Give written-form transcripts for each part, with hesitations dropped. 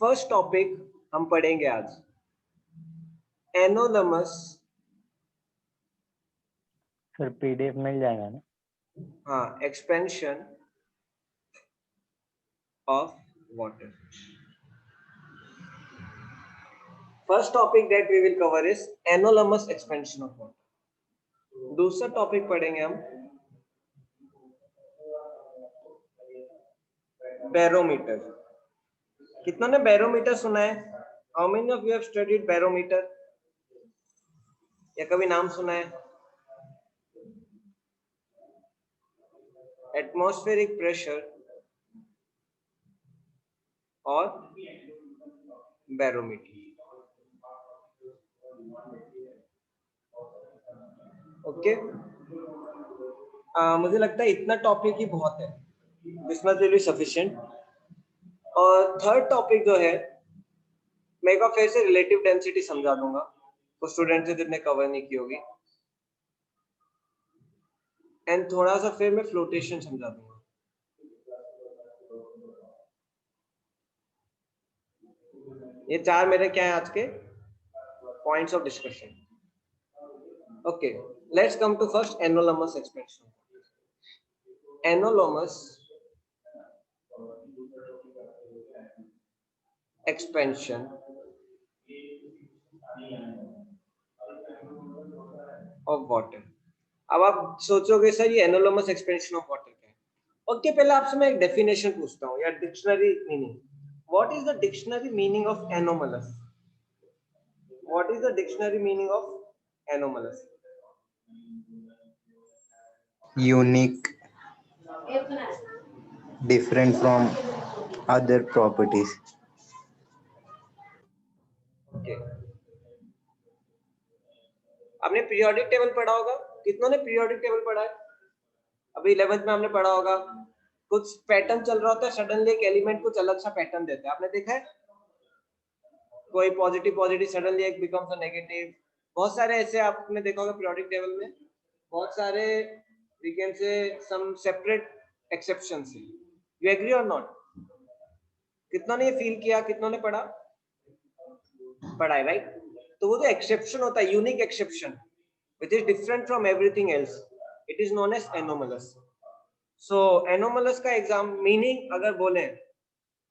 First topic हम पढ़ेंगे आज एनोलमस। सर पीडीएफ मिल जाएगा ना? हाँ, expansion of water. First topic that we will cover is anomalous expansion of water. दूसरा टॉपिक पढ़ेंगे हम बैरोमीटर। कितना ने बैरोमीटर सुना है? How many of you have studied barometer? या कभी नाम सुना है? एटमॉस्फेरिक प्रेशर और बैरोमीटर। ओके, मुझे लगता है इतना टॉपिक ही बहुत है, this much will be sufficient. और थर्ड टॉपिक जो है मैं एक बार फिर से रिलेटिव डेंसिटी समझा दूंगा, तो स्टूडेंट से जितने कवर नहीं की होगी, एंड थोड़ा सा फिर मैं फ्लोटेशन समझा दूंगा। ये चार मेरे क्या है आज के points of discussion. Okay, let's come to first anomalous expansion. Anomalous expansion of water. अब आप सोचोगे सर ये एनोलमस एक्सपेंशन ऑफ वाटर क्या है? ओके, पहले आपसे मैं एक डेफिनेशन पूछता हूँ या dictionary meaning. What is the dictionary meaning of anomalous? What is the dictionary meaning of anomalous? Unique, different from other properties. Okay, आपने पीरियोडिक टेबल पढ़ा होगा। कितनों ने पीरियोडिक टेबल पढ़ा है? अभी 11th में हमने पढ़ा होगा, कुछ पैटर्न चल रहा होता है, सडनली एक एलिमेंट कुछ अलग सा पैटर्न देता है। आपने देखा है? कोई पॉजिटिव पॉजिटिव सडनली एक बिकम्स अ नेगेटिव। बहुत सारे ऐसे आपने देखा होगा पीरियोडिक टेबल में, बहुत सारे we can say some separate exceptions. You agree और नॉट? कितनों ने ये फील किया? कितनों ने पढ़ा है राइट? तो वो जो एक्सेप्शन होता है, unique exception which is different from everything else, it is known as anomalous. So anomalous का एग्जाम मीनिंग अगर बोले,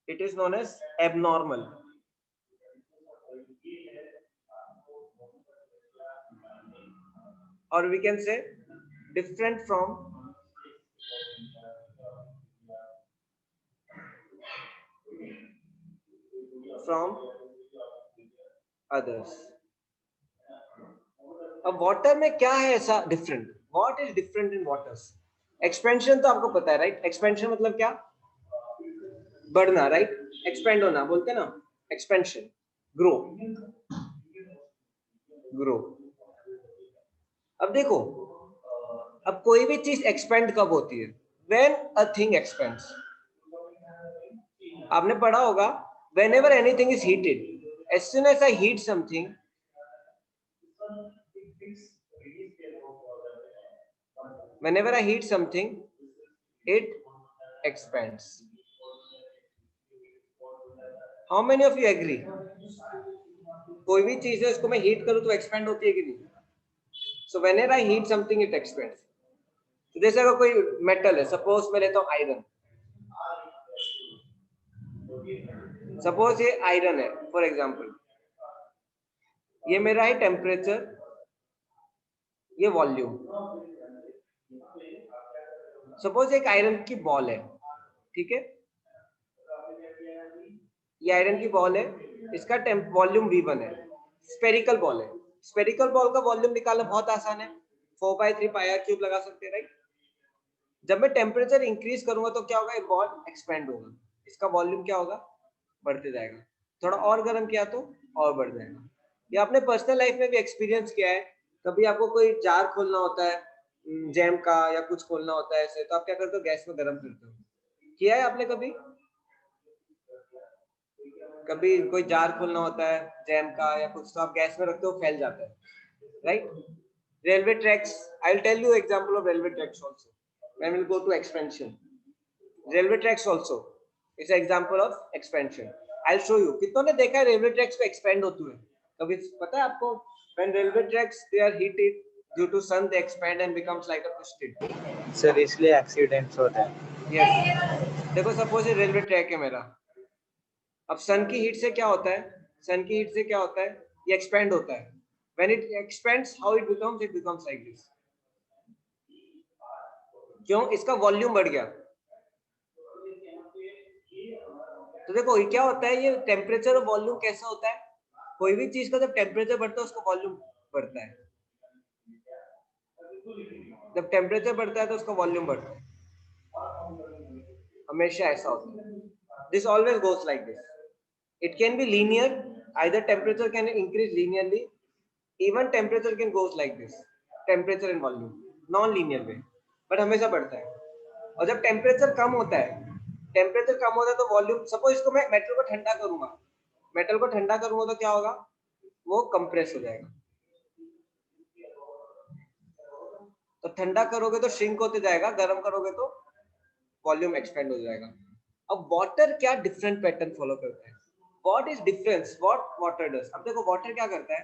it is known as abnormal. or we can say different from others. अब water में क्या है ऐसा different? What is different in waters? Expansion तो आपको पता है राइट? एक्सपेंशन मतलब क्या? बढ़ना, राइट? एक्सपेंड होना बोलते हैं ना, एक्सपेंशन। Grow, grow. अब देखो, अब कोई भी चीज एक्सपेंड कब होती है? When a thing expends. आपने पढ़ा होगा whenever anything is heated, as soon as I heat something, whenever I heat something, it expands. How many of you agree? कोई भी चीज है उसको मैं हीट करूं तो एक्सपेंड होती है कि नहीं? So whenever I heat something, it expands. तो जैसे अगर कोई मेटल है, सपोज मैं लेता हूं आयरन, सपोज ये आयरन है फॉर एग्जांपल, ये मेरा है टेम्परेचर, ये वॉल्यूम। सपोज एक आयरन की बॉल है, ठीक है, ये आयरन की बॉल है, इसका वॉल्यूम V1 है, स्पेरिकल बॉल है। स्पेरिकल बॉल का वॉल्यूम निकालना बहुत आसान है, 4/3 πr³ लगा सकते हैं राइट? जब मैं टेम्परेचर इंक्रीज करूंगा तो क्या होगा? ये बॉल एक्सपेंड होगा, इसका वॉल्यूम क्या होगा? बढ़ते जाएगा। थोड़ा और गर्म किया तो और बढ़ जाएगा। ये आपने पर्सनल लाइफ में भी एक्सपीरियंस किया है। कभी आपको कोई जार खोलना होता है जैम का या कुछ खोलना होता है ऐसे, तो आप क्या करते हो? गैस में गर्म करते हो। किया है आपने कभी? कभी कोई जार खोलना होता है जैम का या कुछ, तो आप गैस में रखते हो, फैल जाता है right? Railway tracks, I will tell you example of railway tracks also when we will go to expansion. Railway tracks also is an example of expansion. I'll show you. कितनों ने देखा है रेलवे ट्रैक्स को expand होते हुए? कभी पता है आपको? When railway tracks they are heated due to sun, they expand and becomes like a twisted. Sir इसलिए एक्सीडेंट्स होते हैं। Yes. देखो सपोज ये रेलवे ट्रैक है मेरा। अब सन की हीट से क्या होता है? सन की हीट से क्या होता है? ये एक्सपेंड होता है। When it expands, how it becomes? It becomes like this. क्यों? इसका वॉल्यूम बढ़ गया। तो देखो ये क्या होता है, ये टेम्परेचर और वॉल्यूम कैसा होता है? कोई भी चीज का जब टेम्परेचर बढ़ता है उसका वॉल्यूम बढ़ता है, जब टेम्परेचर बढ़ता है तो उसका वॉल्यूम बढ़ता है, हमेशा ऐसा होता है। This always goes like this. It can be linear, either temperature can increase linearly, even temperature can goes like this, temperature and volume non linear way, but हमेशा बढ़ता है। और जब टेम्परेचर कम होता है, टेम्परेचर कम होता है तो वॉल्यूम, सपोज इसको मैं मेटल को ठंडा करूंगा, मेटल को ठंडा करूंगा तो क्या होगा? वो कंप्रेस हो जाएगा। तो ठंडा करोगे तो श्रिंक होते जाएगा, गर्म करोगे तो वॉल्यूम एक्सपेंड हो जाएगा। अब वाटर क्या डिफरेंट पैटर्न फॉलो करता है? What is difference? What water does? अब देखो वाटर क्या करता है,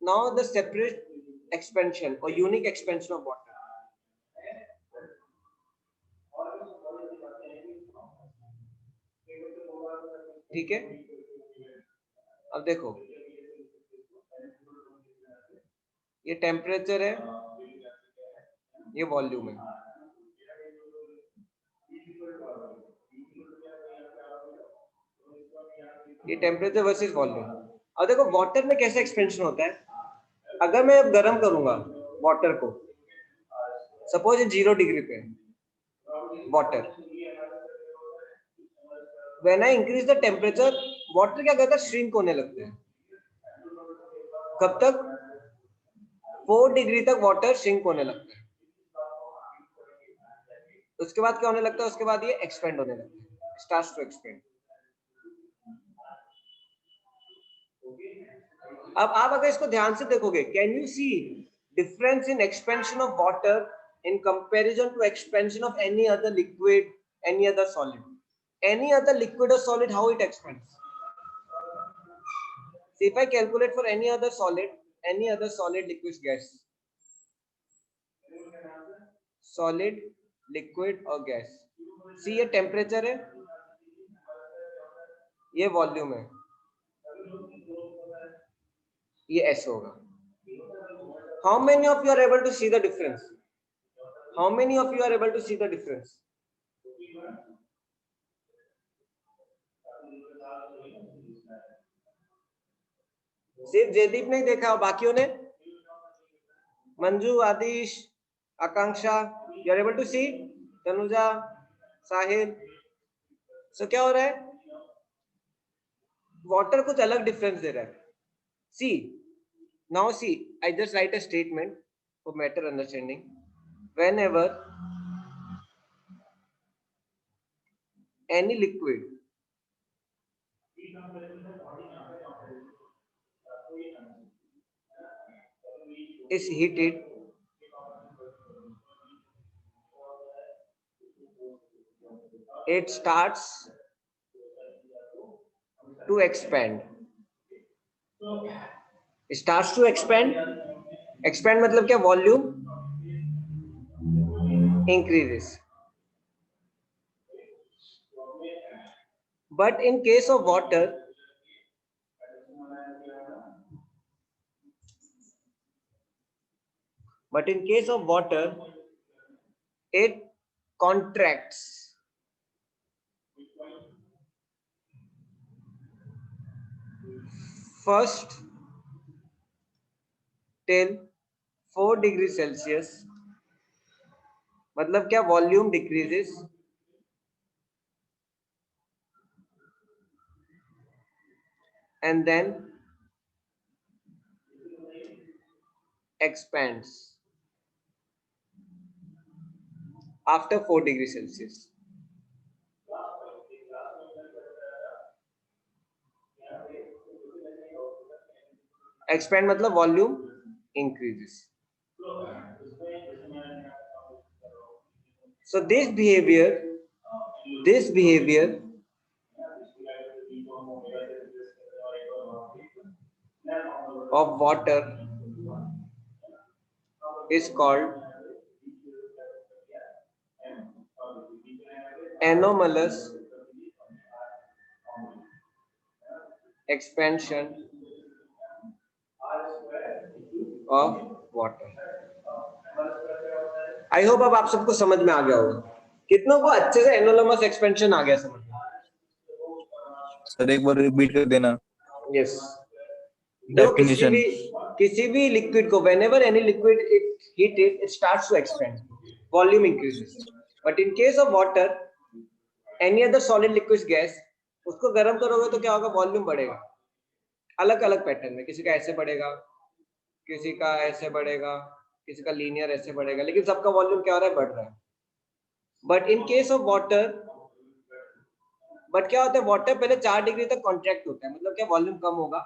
नाउ द सेपरेट एक्सपेंशन और यूनिक एक्सपेंशन ऑफ वाटर। ठीक है, अब देखो ये टेम्परेचर है, ये वॉल्यूम है। ये टेम्परेचर वर्सेस वॉल्यूम। अब देखो वाटर में कैसे एक्सपेंशन होता है, अगर मैं अब गर्म करूंगा वाटर को, सपोज 0 डिग्री पे water, when I increase the temperature, water क्या करता है? श्रिंक होने लगता है। कब तक? 4 डिग्री तक वाटर श्रिंक होने लगता है। उसके बाद क्या होने लगता है? उसके बाद ये एक्सपेंड होने लगता है, स्टार्ट्स टू एक्सपेंड। अब आप अगर इसको ध्यान से देखोगे, can you see difference in expansion of water in comparison to expansion of any other liquid, any other solid? Any other liquid और solid, how it expands? See, if I calculate for any other solid, liquid, gas, solid, liquid और gas, see ये temperature है, ये volume है, ये ऐसे होगा। How many of you are able to see the difference? How many of you are able to see the difference? सिर्फ जयदीप नहीं देखा, बाकियों ने? मंजू, आदिश, आकांक्षा, you are able to see? Tanuja, Sahil, so क्या हो रहा है? वाटर कुछ अलग डिफरेंस दे रहा है। See, now see, I just write a statement for better understanding. Whenever any liquid is heated, it starts to expand. Starts to expand. Expand मतलब क्या? Volume increases. But in case of water, it contracts. First till 4 degree Celsius, मतलब क्या? Volume decreases, and then expands after 4 degree Celsius. Expand मतलब volume increases. So this behavior of water is called anomalous expansion of water. I hope अब आप सबको समझ में आ गया होगा. कितनों को अच्छे से एनोलमस एक्सपेंशन आ गया समझ में? सर एक बार रिपीट कर देना. यस. Definition. किसी भी लिक्विड को whenever any liquid it heated it starts to expand, volume increases. But in case of water, any other solid liquid gas, उसको गर्म करोगे तो क्या होगा? वॉल्यूम बढ़ेगा अलग अलग पैटर्न में. किसी का ऐसे बढ़ेगा, किसी का ऐसे बढ़ेगा, किसी का लीनियर ऐसे बढ़ेगा, लेकिन सबका वॉल्यूम क्या हो रहा है? बढ़ रहा है. But in case of water, but क्या होता है? वाटर पहले 4 डिग्री तक कॉन्ट्रैक्ट होता है, मतलब क्या? वॉल्यूम कम होगा,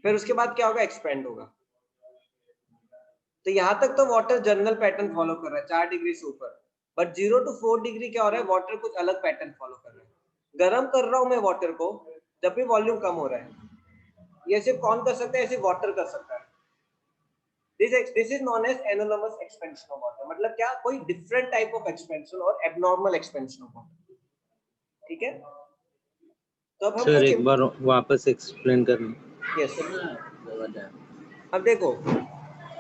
फिर उसके बाद क्या होगा? एक्सपेंड होगा. तो यहाँ तक तो वाटर जनरल पैटर्न फॉलो कर रहा है 4 डिग्री से ऊपर. बट 0 to 4 डिग्री क्या हो रहा है? वाटर कुछ अलग पैटर्न फॉलो कर रहा है. गर्म कर रहा हूं मैं वाटर को जब भी वॉल्यूम कम हो रहा है. ये सिर्फ कौन कर सकता है? सिर्फ वाटर कर सकता है. This is known as anomalous expansion of water. मतलब क्या? कोई डिफरेंट टाइप ऑफ एक्सपेंशन और एबनॉर्मल एक्सपेंशन ऑफ वाटर. ठीक है. तो अब हम सर कुछ एक बार वापस एक्सप्लेन करना. यस. अब देखो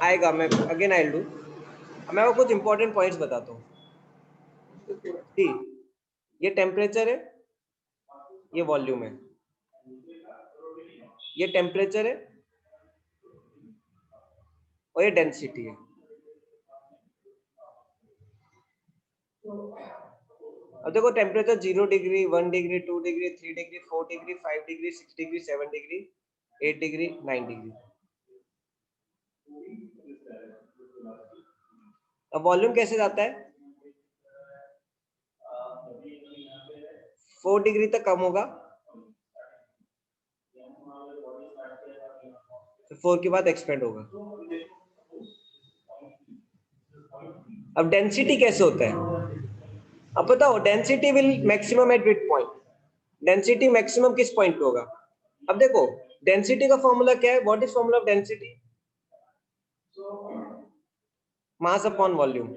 आएगा, मैं अगेन आई विल डू. मैं आपको कुछ इंपॉर्टेंट पॉइंट्स बताता हूँ. ये टेम्परेचर है, ये वॉल्यूम है, ये टेम्परेचर है और ये डेंसिटी है. अब देखो temperature 0 degree, 1 degree, 2 degree, 3 degree, 4 degree, 5 degree, 6 degree, 7 degree, 8 degree, 9 degree. अब वॉल्यूम कैसे जाता है? 4 डिग्री तक कम होगा, फिर 4 के बाद एक्सपेंड होगा. अब डेंसिटी कैसे होता है? अब बताओ, density will maximum eight which point? Density maximum किस पॉइंट पे होगा? अब देखो डेंसिटी का फॉर्मूला क्या है? What is formula of density? Mass upon volume.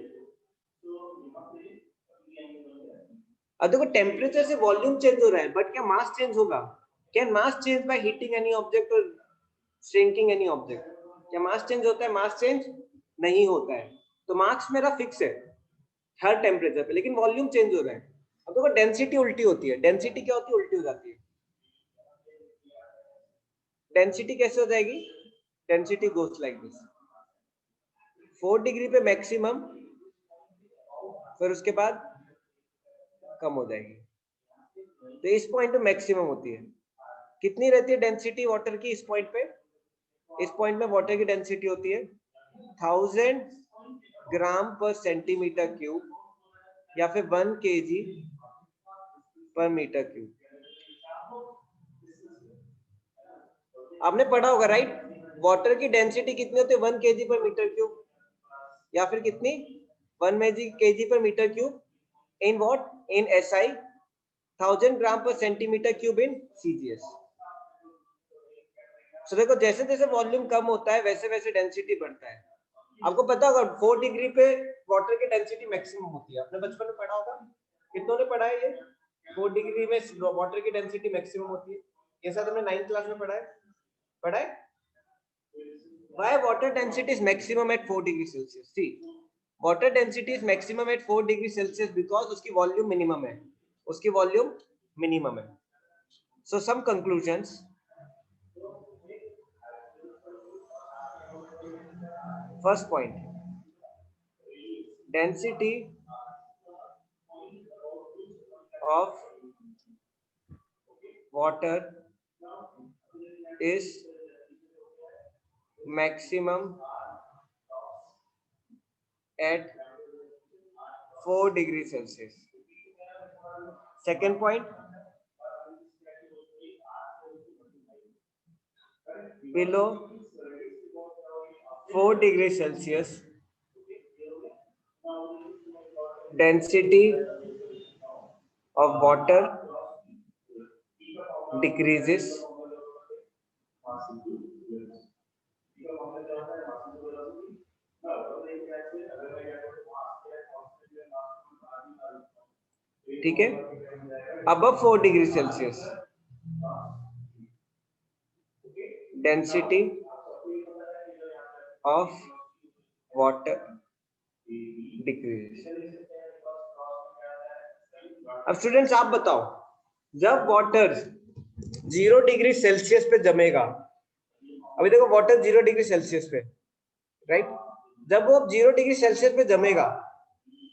अब देखो टेम्परेचर से वॉल्यूम चेंज हो रहा है, बट क्या मास चेंज होगा? Can mass change by heating any object और श्रिंकिंग एनी ऑब्जेक्ट? क्या मास चेंज होता है? मास चेंज नहीं होता है. तो मास मेरा फिक्स है हर टेम्परेचर पे, लेकिन वॉल्यूम चेंज हो रहा है. अब देखो डेंसिटी उल्टी होती है. डेंसिटी क्या होती है? उल्टी हो जाती है. डेंसिटी कैसे हो जाएगी? Density goes like this. 4 degree पे मैक्सिमम, फिर उसके बाद कम हो जाएगी. तो इस पॉइंट पे मैक्सिमम होती है. कितनी रहती है डेंसिटी वाटर की इस पॉइंट पे? इस पॉइंट में वाटर की डेंसिटी होती है 1000 ग्राम पर सेंटीमीटर क्यूब या फिर 1 kg पर मीटर क्यूब. आपने पढ़ा होगा राइट? वाटर की डेंसिटी कितनी होती है? 1 kg पर मीटर क्यूब, या फिर कितनी? 1 kg पर metre cube. In what? In SI. 1000 gram पर centimetre cube in CGS. So, देखो जैसे जैसे वॉल्यूम कम होता है वैसे वैसे डेंसिटी बढ़ता है. आपको पता होगा 4 डिग्री पे वाटर की डेंसिटी मैक्सिमम होती है. आपने बचपन में पढ़ा होगा. कितनों ने पढ़ा है ये? 4 डिग्री में वाटर की डेंसिटी मैक्सिमम होती है. ये सब हमने 9th क्लास में पढ़ा है. Why water density is maximum at 4 degree Celsius? See, water density is maximum at 4 degree Celsius because उसकी वॉल्यूम मिनिमम है. उसकी वॉल्यूम मिनिमम है. So some conclusions. First point, density of water is maximum at 4 degrees Celsius. Second point, below 4 degrees Celsius, density of water decreases ठीक है, above 4 degree Celsius density of water decrease. अब students आप बताओ, जब water 0 degree Celsius पे जमेगा, अभी देखो water 0 degree Celsius पे, राइट, जब वो 0 डिग्री सेल्सियस पे जमेगा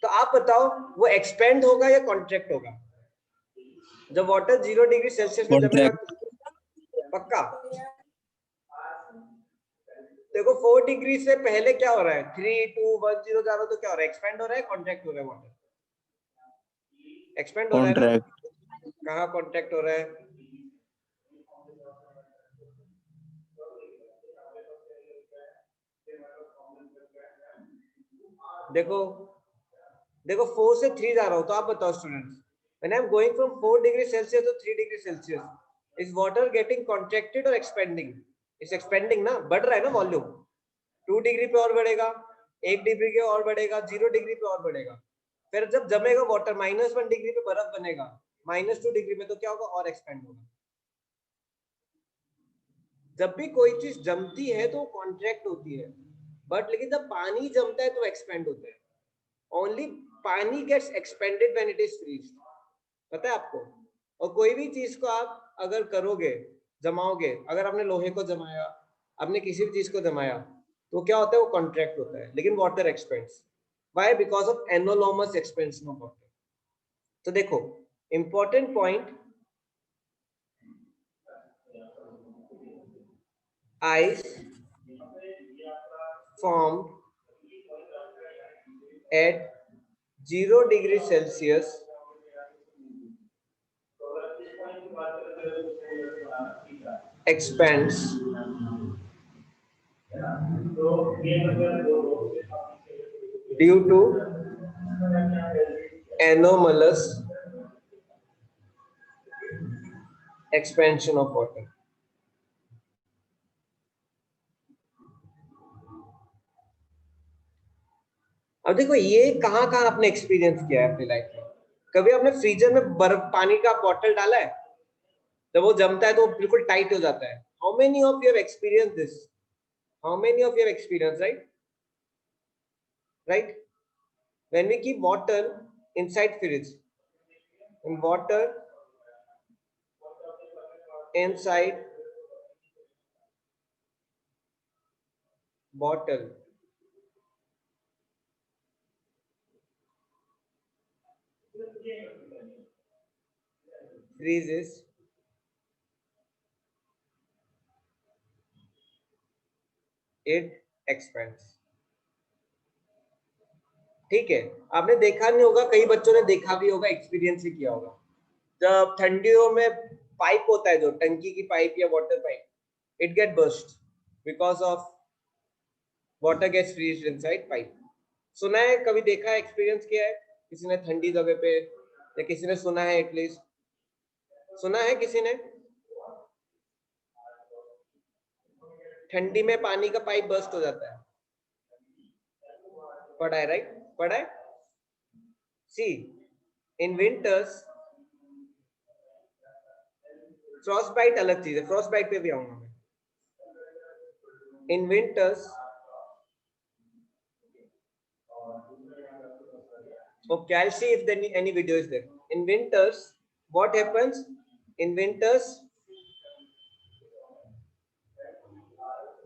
तो आप बताओ वो एक्सपेंड होगा या कॉन्ट्रैक्ट होगा? जब वाटर 0 डिग्री सेल्सियस पे जमेगा, पक्का? देखो 4 डिग्री से पहले क्या हो रहा है, 3 2 1 0 जा रहा है, तो क्या हो रहा है, एक्सपेंड हो रहा है, कॉन्ट्रैक्ट हो रहा है? वाटर एक्सपेंड हो रहा है ना? कहाँ कॉन्ट्रैक्ट हो रहा है? देखो देखो 4 से 3 जा रहा हूं, तो आप बताओ students, when I am going from 4 degree Celsius to 3 degree Celsius, is water getting contracted और एक्सपेंडिंग? इट्स एक्सपेंडिंग ना, बढ़ रहा है ना वॉल्यूम। 2 डिग्री पे और बढ़ेगा, 1 डिग्री के और बढ़ेगा, 0 डिग्री पे और बढ़ेगा। फिर जब जमेगा वाटर -1 डिग्री पे बर्फ बनेगा, -2 डिग्री में, तो क्या होगा, और एक्सपेंड होगा। जब भी कोई चीज जमती है तो कॉन्ट्रैक्ट होती है, बट लेकिन जब पानी जमता है तो एक्सपेंड होता है। ओनली पानी gets expanded when it is freezed, पता है आपको? और कोई भी चीज को आप अगर करोगे, जमाओगे, अगर आपने लोहे को जमाया, आपने किसी भी चीज को जमाया, तो क्या होता है, वो कॉन्ट्रैक्ट होता है, लेकिन water expands. Why? Because of anomalous expansion of water. तो देखो important point, ice formed at 0 degree Celsius expands due to anomalous expansion of water. अब देखो ये कहाँ कहाँ आपने एक्सपीरियंस किया है अपनी लाइफ में? कभी आपने फ्रीजर में बर्फ पानी का बॉटल डाला है? जब वो जमता है तो बिल्कुल टाइट हो जाता है। How many of you have experience this? How many of you have experience, right? When we keep water inside fridge, and water inside bottle, freezes, it expands। ठीक है, आपने देखा नहीं होगा, कई बच्चों ने देखा भी होगा, एक्सपीरियंस भी किया होगा। जब ठंडियों में पाइप होता है, जो टंकी की पाइप या water pipe, it get burst because of water gets freezed inside pipe. सुना है, कभी देखा है, एक्सपीरियंस किया है किसी ने ठंडी जगह पे, या किसी ने सुना है, एटलीस्ट सुना है किसी ने ठंडी में पानी का पाइप बर्स्ट हो जाता है? पढ़ा है, राइट? पढ़ा है। सी इन विंटर्स, फ्रॉस्ट बाइट अलग चीज है, फ्रॉस्ट बाइट पे भी आऊंगा मैं। In winters, okay, I'll see if there any video is there. In winters, what happens? In winters,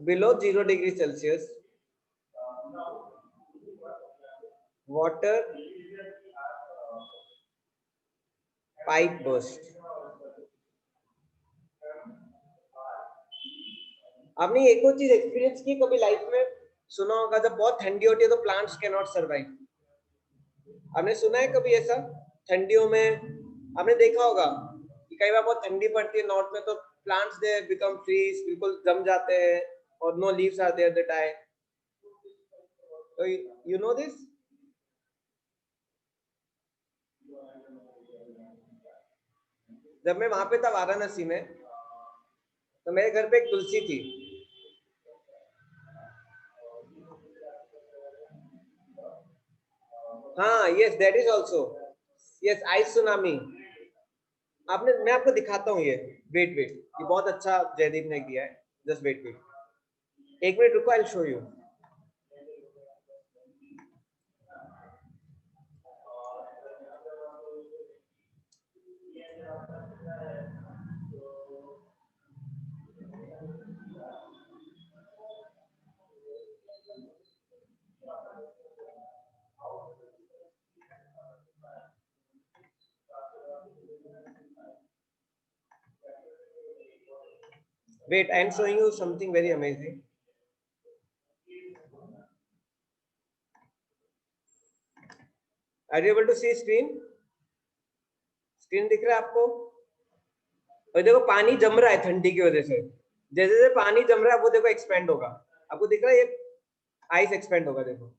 below 0 degree Celsius, water pipe burst। आपने एक और चीज एक्सपीरियंस की कभी लाइफ में? सुना होगा जब बहुत ठंडी होती है तो प्लांट्स कैन नॉट सर्वाइव। आपने सुना है कभी ऐसा? ठंडियों में आपने देखा होगा कि कई बार बहुत ठंडी पड़ती है नॉर्थ में, तो प्लांट्स दे बिकम फ्रीज, बिल्कुल जम जाते हैं, और no leaves are there that time. तो यू नो दिस? जब मैं वहां पे था वाराणसी में, तो मेरे घर पे एक तुलसी थी। हाँ, yes, that is also yes ice tsunami. आपने, मैं आपको दिखाता हूँ ये, वेट वेट, ये बहुत अच्छा जयदीप ने दिया है, जस्ट वेट वेट, एक मिनट रुको, I will show you. Wait, I am showing you something very amazing. Are you able to see screen? Screen दिख रहा है आपको? और देखो पानी जम रहा है ठंडी की वजह से, जैसे जैसे पानी जम रहा है वो देखो एक्सपेंड होगा, आपको दिख रहा है ये आइस एक्सपेंड होगा, देखो।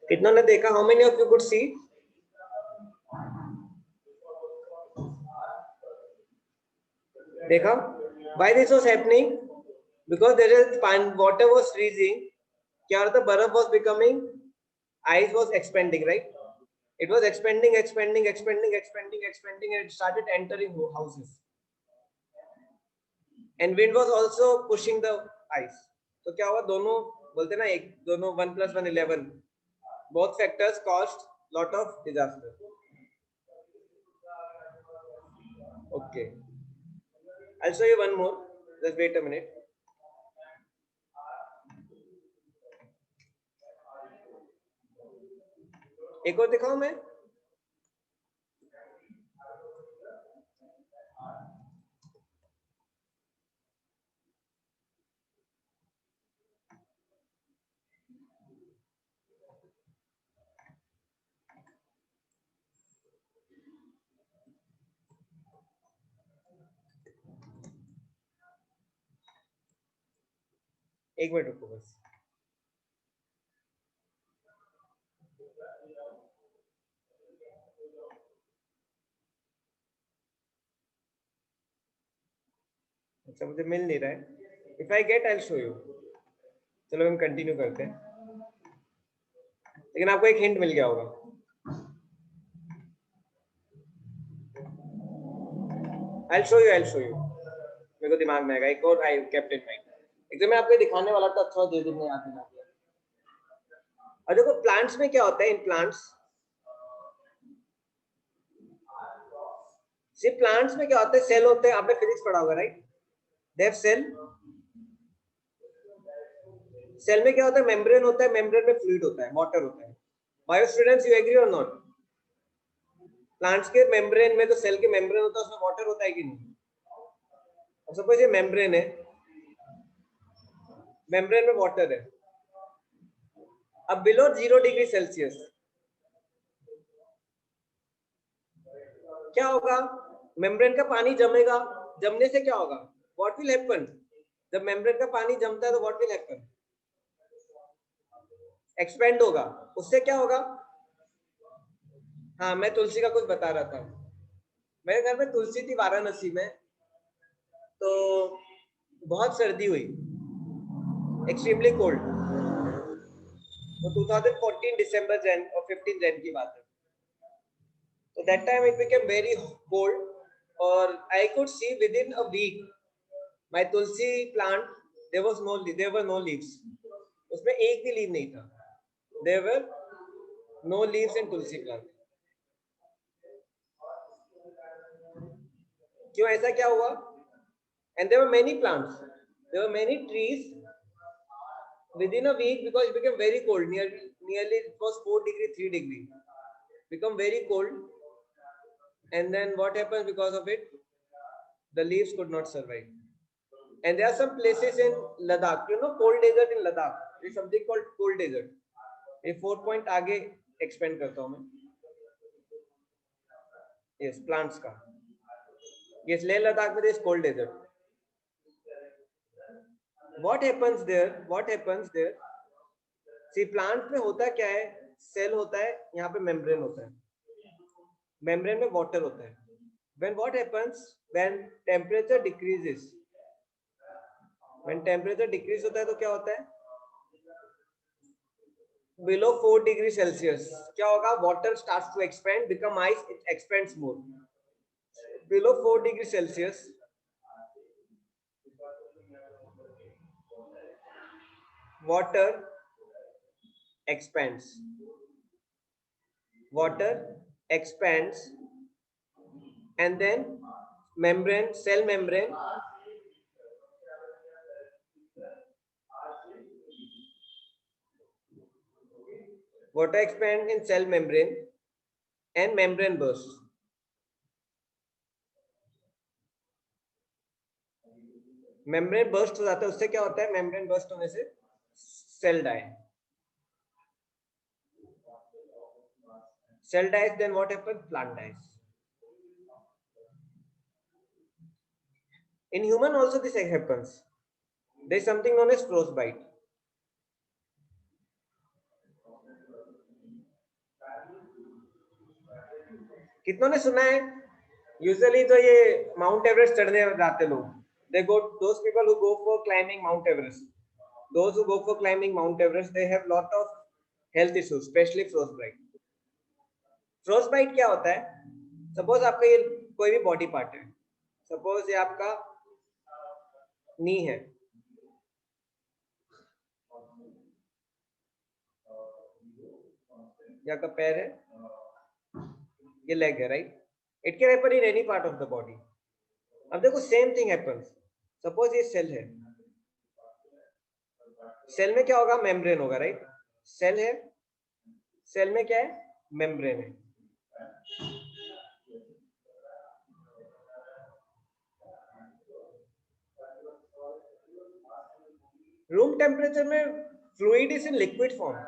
कितनों ने देखा? How many of you could see? देखा? Why this was happening? Because there is water was freezing. क्या हो रहा था? बर्फ was becoming, ice was expanding, right? It was expanding, expanding, expanding, expanding, expanding, and it started entering houses. And wind was also pushing the ice. तो क्या हुआ? दोनों बोलते ना, एक दोनों 1 + 1 11. Both factors caused lot of disaster. Okay. I'll show you one more. Just wait a minute. एक और दिखाऊं मैं? एक मिनट रुको बस। अच्छा मुझे मिल नहीं रहा है। If I get I will show you. चलो हम कंटिन्यू करते हैं, लेकिन आपको एक हिंट मिल गया होगा। आई विल शो यू, मेरे को दिमाग में आएगा एक और, आई केप्ट इन माइंड। एकदम मैं आपको दिखाने वाला था, अच्छा दे दिन याद दिला दिया। और देखो प्लांट्स में क्या होता है, इन प्लांट्स, सिर्फ प्लांट्स में क्या होता है, सेल होते हैं, आपने फिजिक्स पढ़ा होगा right? They have cell. Cell में क्या होता है? मेम्ब्रेन होता है, मेम्ब्रेन में फ्लूइड होता है, वाटर होता है। बायो स्टूडेंट्स, यू एग्री और नॉट? प्लांट्स के मेम्ब्रेन में, तो सेल के मेम्ब्रेन होता है, उसमें वाटर होता है कि नहीं? अब सपोज ये मेम्ब्रेन है, मेम्ब्रेन में वाटर है। अब बिलो 0 डिग्री सेल्सियस क्या होगा? मेम्ब्रेन का पानी जमेगा, जमने से क्या होगा? What will happen? जब मेम्ब्रेन का पानी जमता है तो व्हाट विल हैपन? एक्सपेंड होगा। उससे क्या होगा? हाँ, मैं तुलसी का कुछ बता रहा था। मेरे घर में तुलसी थी वाराणसी में, तो बहुत सर्दी हुई, एक्सट्रीमली कोल्ड। तो 2014 दिसंबर जैन और 15 जैन की बात है। So that time it became very cold, or I could see within a week my tulsi plant there were no leaves. उसमें एक भी लीव नहीं था। There were no leaves in tulsi plant. क्यों ऐसा क्या हुआ? And there were many plants, there were many trees within a week, because it became very cold, nearly it was 4 degree, 3 degree, become very cold. And then what happens because of it? The leaves could not survive. And there are some places in Ladakh, you know, cold desert in Ladakh. There is something called cold desert. ये 4 point आगे expand करता हूँ मैं. Yes, plants का. Yes, Leh Ladakh में there is cold desert. What happens there? What happens there? See, plant में होता क्या है? Cell होता है, यहाँ पे membrane होता है. Membrane में water होता है. When what happens? When temperature decreases. When temperature decrease होता है तो क्या होता है? Below 4 degree Celsius क्या होगा? Water starts to expand, become ice, it expands more. Below 4 degree Celsius water expands. Water expands, and then membrane, cell membrane water expands in cell membrane and membrane bursts. Membrane burst हो जाता है, उससे क्या होता है? Membrane burst होने से cell die. Cell dies, then what happens? Plant dies. In human also this happens. There is something known as frostbite. कितनों ने सुना है? Usually तो ये माउंट एवरेस्ट चढ़ने जाते लोग. They go, those people who go for climbing Mount Everest. Those who go for climbing Mount Everest, they have lot of health issues, especially frostbite. Frostbite क्या होता है? Suppose आपका ये कोई भी बॉडी पार्ट है. Suppose ये आपका नी है. या का पैर है. ये लेग है, right? It can happen in any part of the body. अब देखो सेम थिंग हैपेंस. सपोज ये सेल है. सेल में क्या होगा? मेम्ब्रेन होगा, राइट? सेल है, सेल में क्या है? मेम्ब्रेन है. रूम टेम्परेचर में fluid is in liquid form,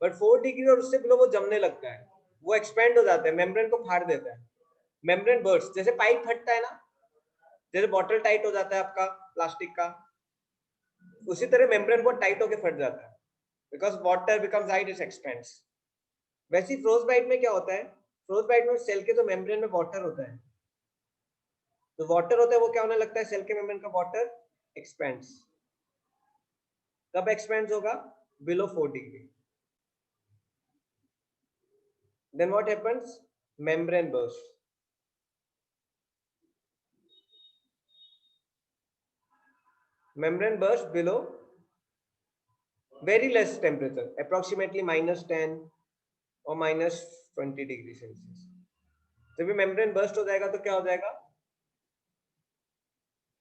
but 4 degree और उससे बिलो वो जमने लगता है, वो एक्सपेंड हो जाता है, मेम्ब्रेन को फाड़ देता है. मेम्ब्रेन बर्स्ट, जैसे पाइप फटता है ना, जैसे बॉटल टाइट हो जाता है आपका प्लास्टिक का, उसी तरह मेम्ब्रेन को टाइट होके फट जाता है, because water becomes height, it expends. वैसे फ्रोस्टबाइट में क्या होता है? फ्रोस्टबाइट में सेल के जो मेम्ब्रेन में वाटर होता है, तो वाटर होता है वो क्या होने लगता है? सेल के मेम्ब्रेन का वाटर एक्सपेंड्स. कब एक्सपेंड्स होगा? Below 4 degree. Then what happens? Membrane burst. Membrane burst below very less temperature, approximately -10 or -20 degree Celsius. जब ये membrane burst हो जाएगा तो क्या हो जाएगा?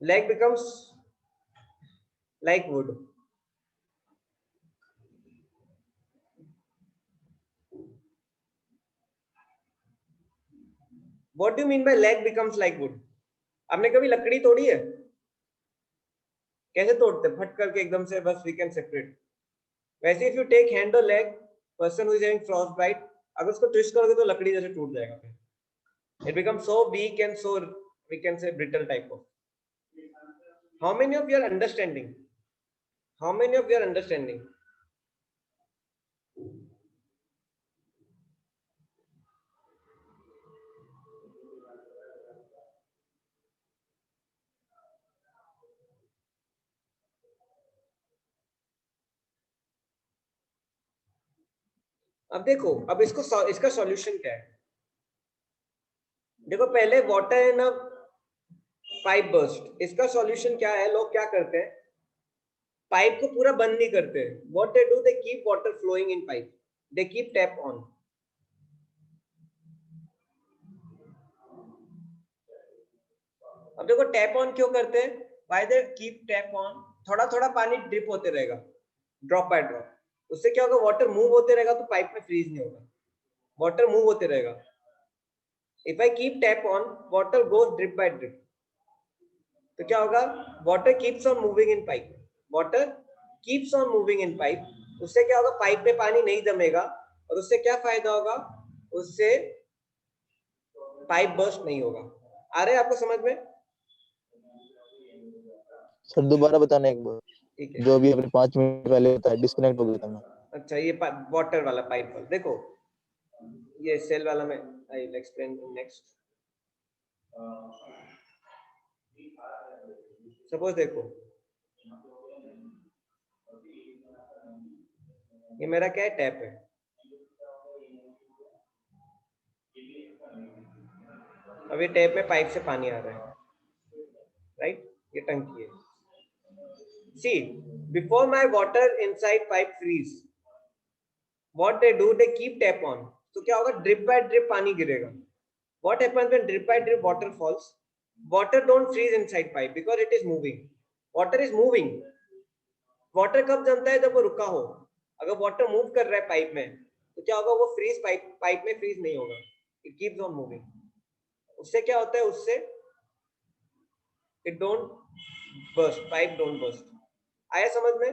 Leg becomes like wood. What do you mean by leg becomes like wood? आपने कभी लकड़ी तोड़ी है? कैसे तोड़ते? फट करके एकदम से, बस we can separate. वैसे if you take hand or leg, person who is having frostbite, अगर उसको twist करोगे तो लकड़ी जैसे टूट जाएगा. It becomes so weak and so, we can say, brittle type of. How many of you are understanding? How many of you are understanding? अब देखो, अब इसका सॉल्यूशन क्या है? देखो, पहले water in a pipe burst, इसका सॉल्यूशन क्या है? लोग क्या करते हैं? पाइप को पूरा बंद नहीं करते. What they do, they keep water flowing in pipe, they keep tap on. अब देखो टैप ऑन क्यों करते हैं? Why they keep tap on? थोड़ा थोड़ा पानी ड्रिप होते रहेगा. Drop by drop. उससे क्या होगा, वाटर मूव होते रहेगा तो पाइप में फ्रीज नहीं होगा, वाटर मूव होते रहेगा। If I keep tap on, water goes drip by drip, तो क्या होगा, water keeps on moving in pipe, water keeps on moving in pipe. उससे क्या होगा, पाइप में पानी नहीं जमेगा, और उससे क्या फायदा होगा, उससे पाइप बर्स्ट नहीं होगा। आ रहे हैं आपको समझ में? सर दोबारा बताना एक बार, ठीक है। जो अभी अपने 5 मिनट पहले बताया, डिस्कनेक्ट हो गया था मैं। अच्छा, ये वाटर वाला पाइप पर देखो, ये सेल वाला में I will explain next. Suppose देखो, ये मेरा क्या है, टैप है। अब ये टैप में पाइप से पानी आ रहा है, राइट, ये टंकी है। See, before my water inside pipe freeze, what they do, they keep tap on. तो क्या होगा, ड्रिप बाय ड्रिप पानी गिरेगा। What happens when drip by drip water falls? Water don't freeze inside pipe because it is moving. Water is moving. Water कब जमता है, जब वो रुका हो। अगर वाटर मूव कर रहा है पाइप में, तो क्या होगा, वो फ्रीज पाइप में फ्रीज नहीं होगा, इट कीप्स ऑन मूविंग। उससे क्या होता है, उससे it don't burst, pipe don't burst. आया समझ में?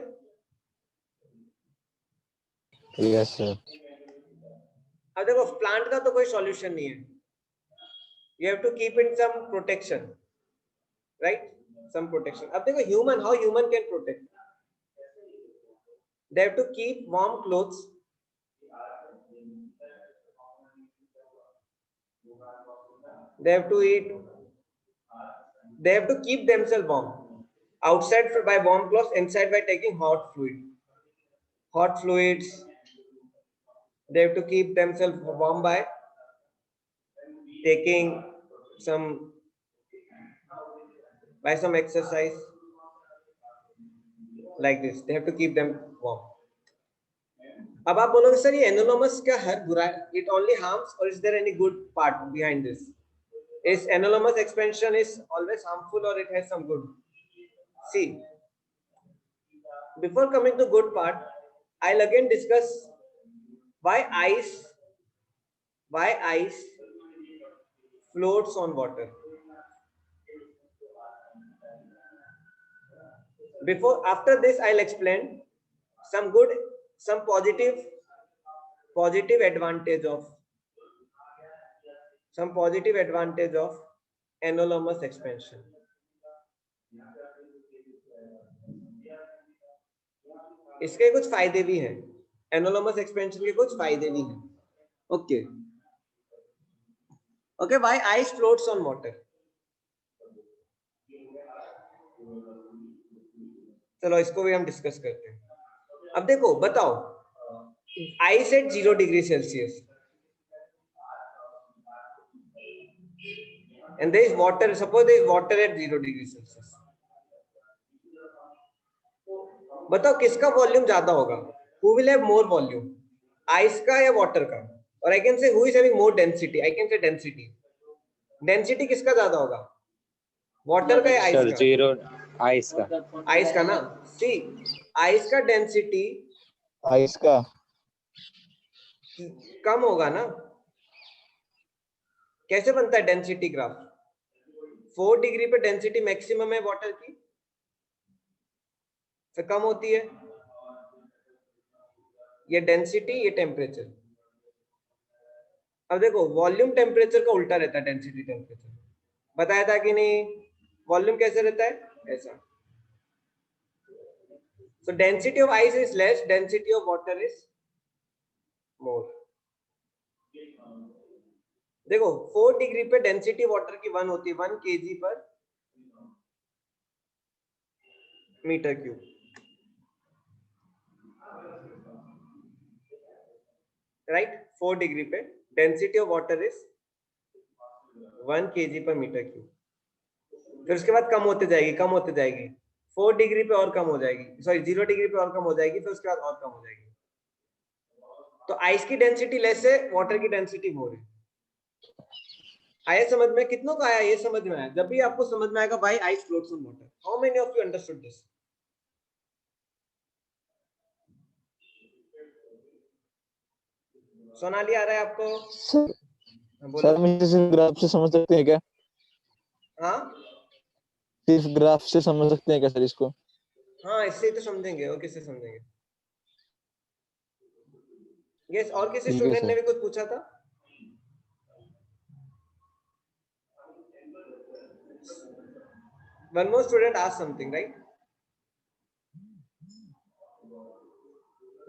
Yes sir. अब देखो, प्लांट का तो कोई सॉल्यूशन नहीं है, you have to keep in some protection, right, some protection. अब देखो human, how human can protect, they have to keep warm clothes, they have to eat, they have to keep themselves warm, outside by warm clothes, inside by taking hot fluids. They have to keep themselves warm by taking some exercise, like this, they have to keep them warm. अब आप बोलोगे sir ये एनोलॉमस क्या हर बुरा है, it only harms, और is there any good part behind this? Is anomalous expansion is always harmful और it has some good? See, before coming to good part, I will again discuss why ice floats on water. After this, I'll explain some positive advantage of anomalous expansion. इसके कुछ फायदे भी हैं, एनोलॉमस expansion के कुछ फायदे भी हैं। Okay, why ice floats on water? चलो इसको भी हम डिस्कस करते हैं। अब देखो, बताओ, ice eight 0 degree Celsius and there is water, suppose there is water at 0 degree Celsius. बताओ किसका वॉल्यूम ज्यादा होगा, who will have more volume, ice का या वाटर का? और I can say who is having more density, I can say density किसका ज्यादा होगा, वाटर का या आइस का? जीरो, आइस का ना। सी, आइस का डेंसिटी आइस का कम होगा ना। कैसे बनता है डेंसिटी ग्राफ? 4 डिग्री पे डेंसिटी मैक्सिमम है वाटर की, फिर कम होती है ये डेंसिटी, ये टेम्परेचर। अब देखो, वॉल्यूम टेम्परेचर का उल्टा रहता है डेंसिटी टेम्परेचर, बताया था कि नहीं? वॉल्यूम कैसे रहता है, ऐसा। So density of ice is less, density of water is more. देखो 4 डिग्री पे डेंसिटी वाटर की 1 होती है, 1 kg पर मीटर क्यूब। राइट, 4 डिग्री पे density of water is 1 kg पर मीटर क्यूब। फिर उसके बाद कम होते जाएगी 4 डिग्री पे और कम हो जाएगी, सॉरी 0 डिग्री पे और कम हो जाएगी, फिर उसके बाद और कम हो जाएगी। तो आइस की डेंसिटी लेस है, वाटर की डेंसिटी मोर है। आया समझ में? कितनों का आया ये समझ में आया? जब भी आपको समझ में आएगा भाई ice floats on water, how many of you understood this? Sonali आ रहा है आपको? सर हाँ, बोलो। सर हम इसे सिर्फ ग्राफ से समझ सकते हैं क्या? हाँ सिर्फ ग्राफ से समझ सकते हैं क्या सर इसको? हाँ, इससे ही तो समझेंगे, और किससे समझेंगे? यस, और किसी ठीक है स्टूडेंट ने सर। भी कुछ पूछा था? One more student asked something, right?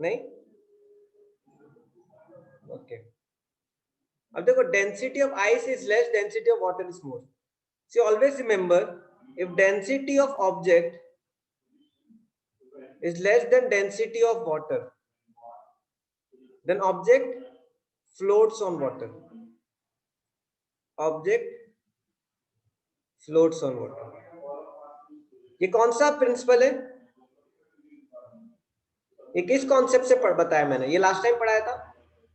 नहीं? Okay. अब देखो, density of ice is less, density of water is more. So always remember, if density of object is less than density of water, then object floats on water. Object floats on water. ये कौन सा principal है? ये किस concept से बताया मैंने? ये लास्ट टाइम पढ़ाया था।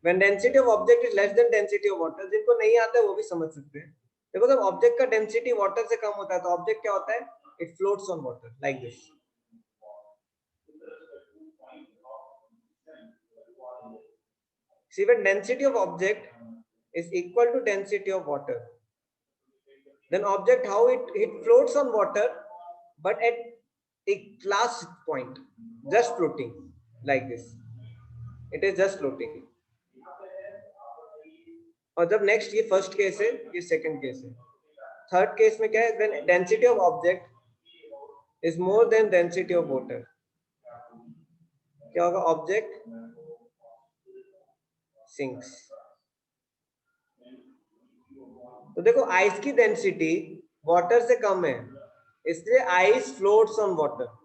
When density of object is less than density of water, जिनको नहीं आता है वो भी समझ सकते हैं। देखो, जब ऑब्जेक्ट का डेंसिटी वाटर से कम होता है तो ऑब्जेक्ट क्या होता है? It floats on water like this. See, when density of object is equal to density of water, then object, how it floats on water, but at a last point, just floating like this. It is just floating. और जब next, ये first case है, ये second case है। Third case में क्या है? When density of object is more than density of water, क्या होगा? Object sinks. तो देखो, आइस की डेंसिटी वाटर से कम है, इसलिए आइस फ्लोट्स ऑन वाटर।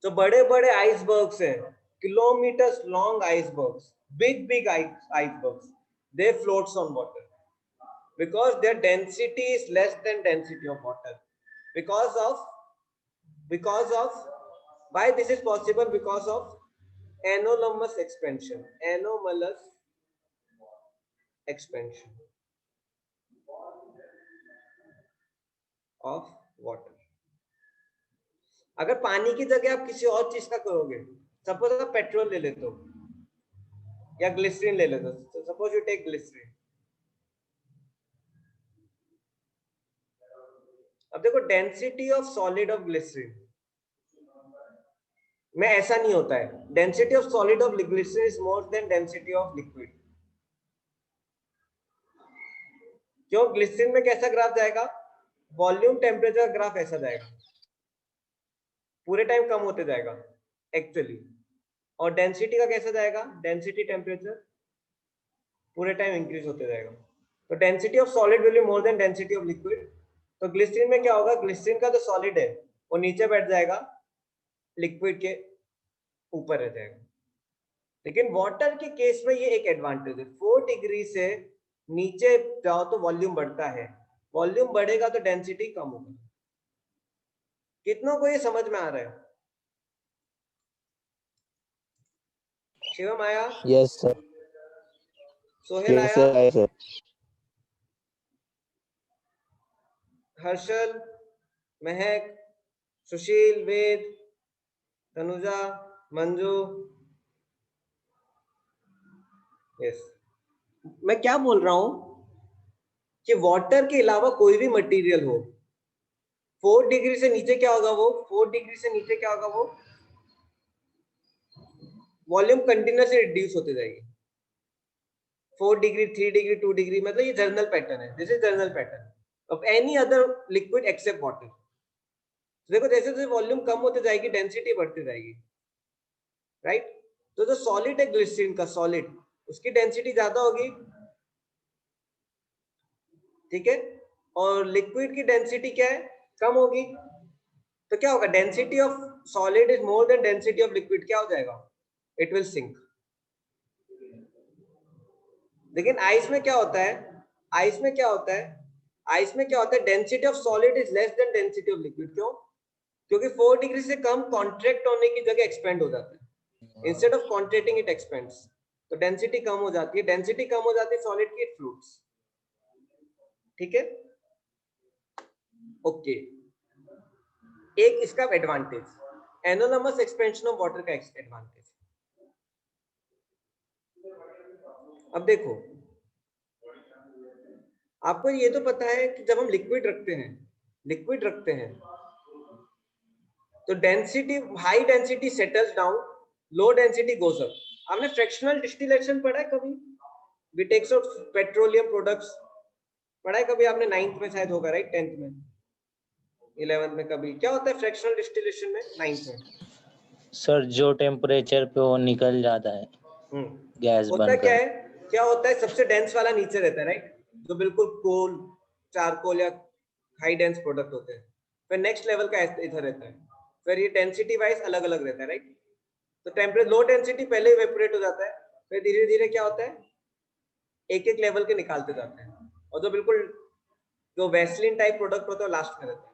तो बड़े बड़े आइसबर्ग्स हैं, kilometres long icebergs, big icebergs, they floats on water because their density is less than density of water. Because of why this is possible? Because of anomalous expansion. Anomalous expansion of water. अगर पानी की जगह आप किसी और चीज का करोगे, सपोज अगर पेट्रोल ले लेते हो या ग्लिसरीन ले लेते हो, सपोज यू टेक ग्लिसरीन। अब देखो, density of solid of glycerine में ऐसा नहीं होता है। Density of solid of glycerine is more than density of liquid. क्यों? ग्लिसरीन में कैसा ग्राफ जाएगा? वॉल्यूम टेम्परेचर ग्राफ ऐसा जाएगा, पूरे टाइम कम होते जाएगा एक्चुअली। और डेंसिटी का कैसा जाएगा? डेंसिटी टेम्परेचर पूरे टाइम इंक्रीज होते जाएगा। तो density of solid will be more than density of liquid. तो ग्लिसरीन में क्या होगा? ग्लिसरीन का जो सॉलिड है वो नीचे बैठ जाएगा, लिक्विड के ऊपर रह जाएगा। लेकिन वाटर के केस में ये एक एडवांटेज है, 4 डिग्री से नीचे जाओ तो वॉल्यूम बढ़ता है, वॉल्यूम बढ़ेगा तो डेंसिटी कम होगी। कितनों को ये समझ में आ रहा है? शिवम आया? Yes sir. सोहेल यस आया? सर, आया सर। हर्षल, महक, सुशील, वेद, तनुजा, मंजू। यस। मैं क्या बोल रहा हूं कि वाटर के अलावा कोई भी मटेरियल हो, 4 डिग्री से नीचे क्या होगा? वो 4 डिग्री से नीचे क्या होगा? वो वॉल्यूम कंटिन्यूसली रिड्यूस होते जाएगी। 4 डिग्री, 3 डिग्री, 2 डिग्री, मतलब ये जर्नल पैटर्न है। This is general pattern of any other liquid except water. देखो, जैसे जैसे वॉल्यूम कम होते जाएगी, डेंसिटी बढ़ती जाएगी, राइट? तो जो सॉलिड है ग्लिसरीन का, सॉलिड, उसकी डेंसिटी ज्यादा होगी, ठीक है? और लिक्विड की डेंसिटी क्या है? कम होगी। तो क्या होगा? Density of solid is more than density of liquid, क्या हो जाएगा? It will sink. लेकिन आइस में क्या होता है? आइस में क्या होता है? आइस में क्या होता है? Density of solid is less than density of liquid. क्यों? क्योंकि 4 डिग्री से कम कॉन्ट्रैक्ट होने की जगह एक्सपेंड हो जाता है, instead of contracting it expends. तो डेंसिटी कम हो जाती है, डेंसिटी कम हो जाती है सॉलिड की, इट फ्लूट्स। ठीक है? ओके। एक इसका advantage, anonymous expansion of water का एडवांटेज। अब देखो, आपको ये तो पता है कि जब हम लिक्विड रखते हैं तो density, high density settles down, low density goes up. आपने फ्रैक्शनल डिस्टिलेशन पढ़ा है कभी? बीटेक्स ऑफ पेट्रोलियम प्रोडक्ट्स पढ़ा है कभी आपने? 9th में शायद होगा, राइट? 10th में, 11th में कभी? क्या होता है फ्रैक्शनल डिस्टिलेशन में 9th में? सर जो टेम्परेचर पे वो निकल जाता है गैस होता क्या बनकर। है, क्या होता है, सबसे डेंस वाला नीचे रहता है, राइट? जो बिल्कुल कोल, चारकोल या हाई डेंस प्रोडक्ट होते हैं। फिर नेक्स्ट लेवल का इधर रहता है, फिर ये डेंसिटी वाइज अलग अलग रहता है, राइट? तो टेम्परेचर लो डेंसिटी पहले इवेपोरेट हो जाता है, फिर धीरे धीरे क्या होता है, एक एक लेवल के निकालते जाते हैं, और जो बिल्कुल जो वैसलीन टाइप प्रोडक्ट होता है लास्ट में रहता है।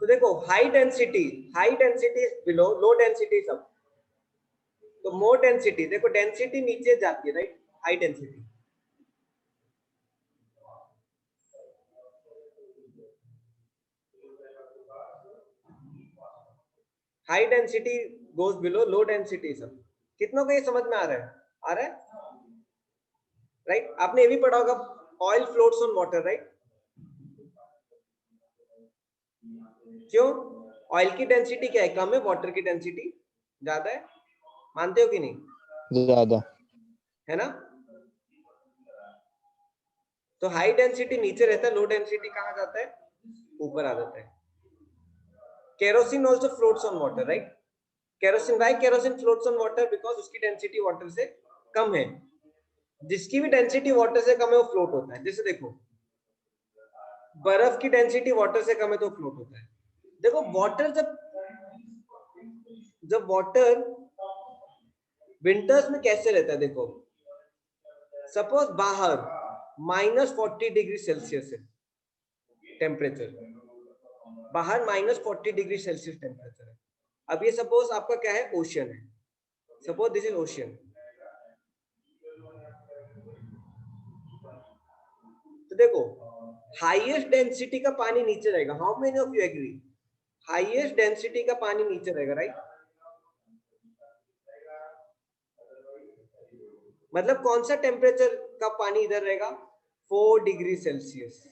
तो देखो, high density below, low density सब। तो मोर डेंसिटी, देखो डेंसिटी नीचे जाती है, right? High density, high density goes below low density सब। कितनों को ये समझ में आ रहा है? आ रहा है, राइट? आपने ये भी पढ़ा होगा, oil floats on water, right? क्यों? ऑयल की डेंसिटी क्या है, कम है, वाटर की डेंसिटी ज्यादा है। मानते हो कि नहीं? ज्यादा। है ना? तो हाई डेंसिटी नीचे रहता है, लो डेंसिटी कहाँ जाता है? ऊपर आ जाता है। Kerosene also floats on water, right? Kerosene, why kerosene floats on water? Because उसकी डेंसिटी वाटर से कम है। जिसकी भी डेंसिटी वाटर से कम है वो फ्लोट होता है। जैसे देखो, बर्फ की डेंसिटी वाटर से कम है तो फ्लोट होता है। देखो वाटर, जब वाटर विंटर्स में कैसे रहता है, देखो सपोज बाहर -40 डिग्री सेल्सियस है टेम्परेचर, बाहर -40 डिग्री सेल्सियस टेम्परेचर है। अब ये सपोज आपका क्या है, ओशियन है, सपोज दिस इज ओशियन। तो देखो, हाईएस्ट डेंसिटी का पानी नीचे रहेगा। How many of you agree? Highest density का पानी नीचे रहेगा, राइट? मतलब कौन सा टेम्परेचर का पानी इधर रहेगा? 4 degree Celsius.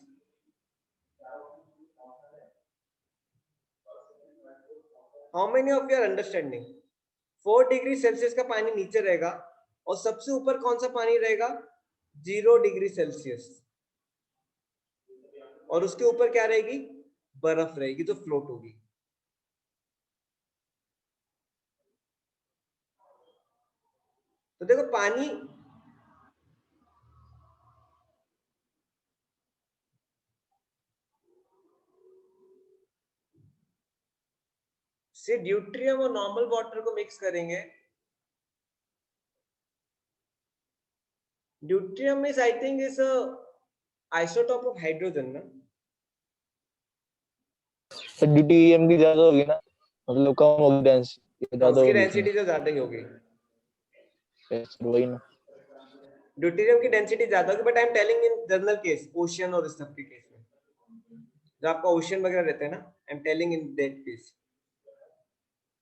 How many of you are understanding? 4 degree Celsius का पानी नीचे रहेगा, और सबसे ऊपर कौन सा पानी रहेगा? 0 डिग्री सेल्सियस। और उसके ऊपर क्या रहेगी? बर्फ रहेगी जो फ्लोट होगी। तो देखो पानी, से ड्यूट्रियम और नॉर्मल वाटर को मिक्स करेंगे। Deuterium is, I think, is isotope of hydrogen ना? ड्यूटीरियम की ज्यादा होगी ना, मतलब कम होगी डेंसिटी, हाँ, ज्यादा उसकी होगी इसमें। डेंसिटी तो ज्यादा ही होगी। वही ना। ड्यूटेरियम की डेंसिटी ज्यादा होगी, but I am telling in general case, ocean और इस सब के केस में, जो आपका ओशियन वगैरह रहता है ना, I am telling in that case.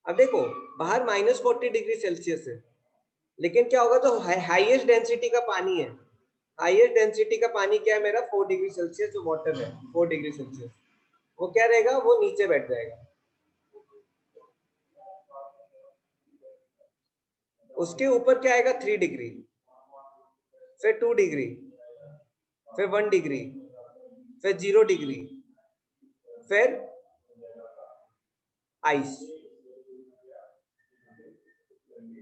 अब देखो, बाहर -40 डिग्री सेल्सियस है, लेकिन क्या होगा, जो हाईएस्ट डेंसिटी का पानी है, हाईएस्ट डेंसिटी का पानी क्या है मेरा? 4 डिग्री सेल्सियस जो वाटर है, 4 डिग्री सेल्सियस, वो क्या रहेगा? वो नीचे बैठ जाएगा। उसके ऊपर क्या आएगा? 3 डिग्री, फिर 2 डिग्री, फिर 1 डिग्री, फिर 0 डिग्री, फिर आइस।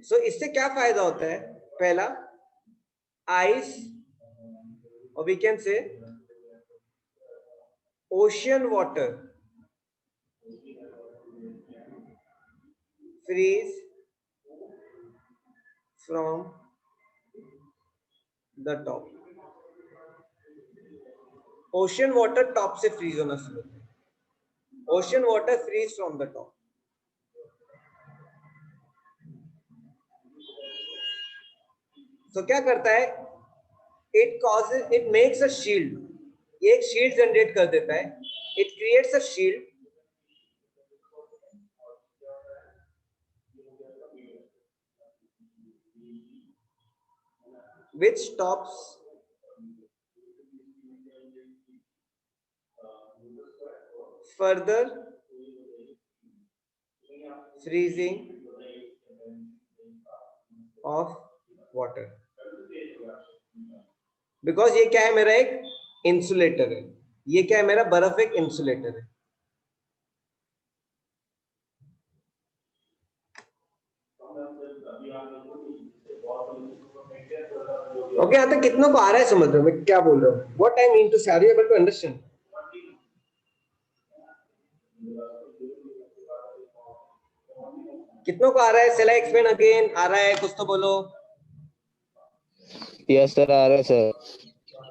सो इससे क्या फायदा होता है? पहला, आइस, और we can say ocean water freeze from the top। Ocean water top से फ्रीज होना शुरू होता है। Ocean water freeze from the top. तो क्या करता है? It causes, it makes a shield. ये एक शील्ड जनरेट कर देता है। It creates a shield which stops further freezing of water. Because ये क्या है, मेरा एक इंसुलेटर है, ये क्या है, मेरा बर्फ एक इंसुलेटर है। ओके, यहाँ तक कितनों को आ रहा है समझ रहे हो मैं क्या बोल रहा हूँ? What I mean to say, are you able to understand? कितनों को आ रहा है? Shall I explain again? आ रहा है कुछ तो बोलो। यस सर, आ रहा है सर।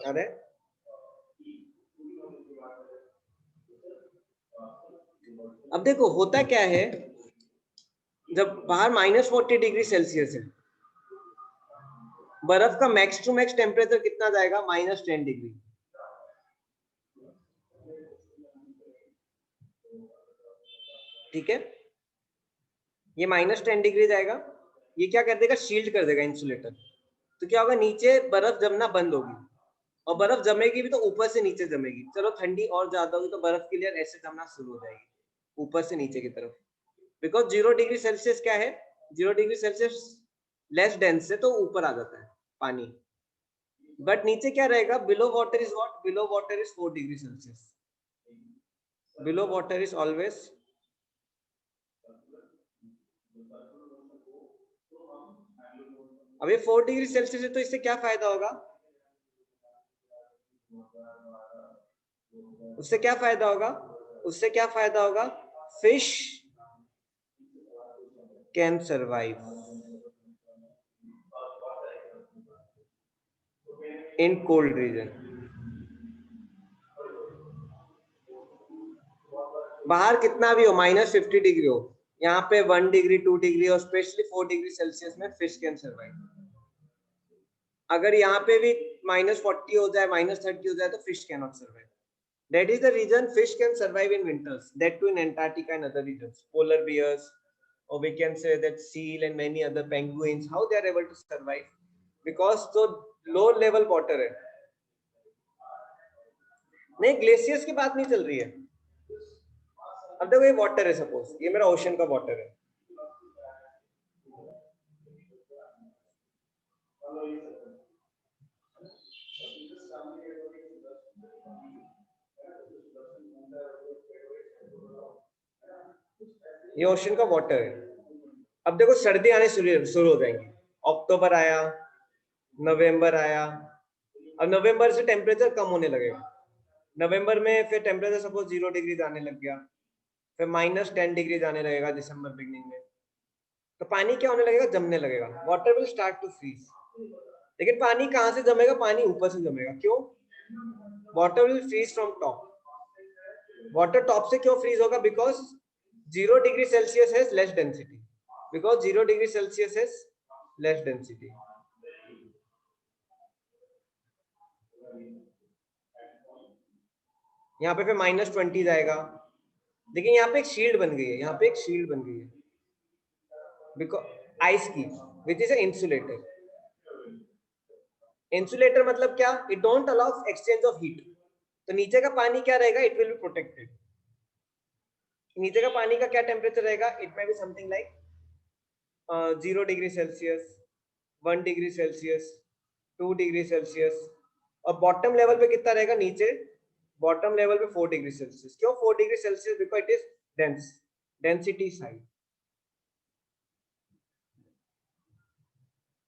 आ रहा है? अब देखो होता क्या है, जब बाहर -40°C है, बर्फ का मैक्स टू मैक्स टेम्परेचर कितना जाएगा? -10°। ठीक है, ये -10° जाएगा, ये क्या कर देगा? शील्ड कर देगा इंसुलेटर। तो क्या होगा, नीचे बर्फ जमना बंद होगी, और बर्फ जमेगी भी तो ऊपर से नीचे जमेगी। चलो ठंडी और ज्यादा होगी तो बर्फ की लेयर ऐसे जमना शुरू हो जाएगी ऊपर से नीचे की तरफ, बिकॉज 0°C क्या है, 0°C लेस डेंस है तो ऊपर आ जाता है पानी। बट नीचे क्या रहेगा? Below water is what? Below water is 4°C। Below water is always अब ये 4°C है, तो इससे क्या फायदा होगा? उससे क्या फायदा होगा? उससे क्या फायदा होगा? Fish can survive in cold region. बाहर कितना भी हो, -50° हो, यहाँ पे 1°, 2° और स्पेशली 4°C में फिश कैन सर्वाइव। अगर यहाँ पे भी -40 हो जाए, -30 हो जाए तो fish can not survive. That is the reason fish can survive in winters, that too in Antarctica and other regions. Polar bears, or we can say that seal and many other penguins, how they are able to survive? Because so low level water है। नहीं, glaciers की बात नहीं चल रही है। अब देखो ये वाटर है, सपोज ये मेरा ओशन का वाटर है, ये ओशन का वाटर है। अब देखो सर्दी आने शुरू हो जाएंगी, अक्टूबर आया, नवंबर आया, अब नवंबर से टेम्परेचर कम होने लगेगा। नवंबर में फिर टेम्परेचर सपोज 0° जाने लग गया, फिर -10° जाने लगेगा दिसंबर बिगनिंग में, तो पानी क्या होने लगेगा? जमने लगेगा, water will start to freeze. लेकिन पानी कहाँ से जमेगा? पानी ऊपर से जमेगा। क्यों? Water will freeze from top. Water top से क्यों फ्रीज होगा? Because 0°C has less density, because 0°C has less density. यहाँ पे फिर -20 जाएगा, लेकिन यहाँ पे एक शील्ड बन गई है, यहाँ पे एक शील्ड बन गई है बिकॉज आइस की, विच इज इंसुलेटर। इंसुलेटर मतलब क्या? It don't allow exchange of heat. तो नीचे का पानी क्या रहेगा? It will be protected. नीचे का पानी का क्या टेम्परेचर रहेगा? It may be something like 0°C, 1°C, 2°C, और बॉटम लेवल पे कितना रहेगा? नीचे बॉटम लेवल पे 4°C। क्यों 4°C? Because it is dense, density side.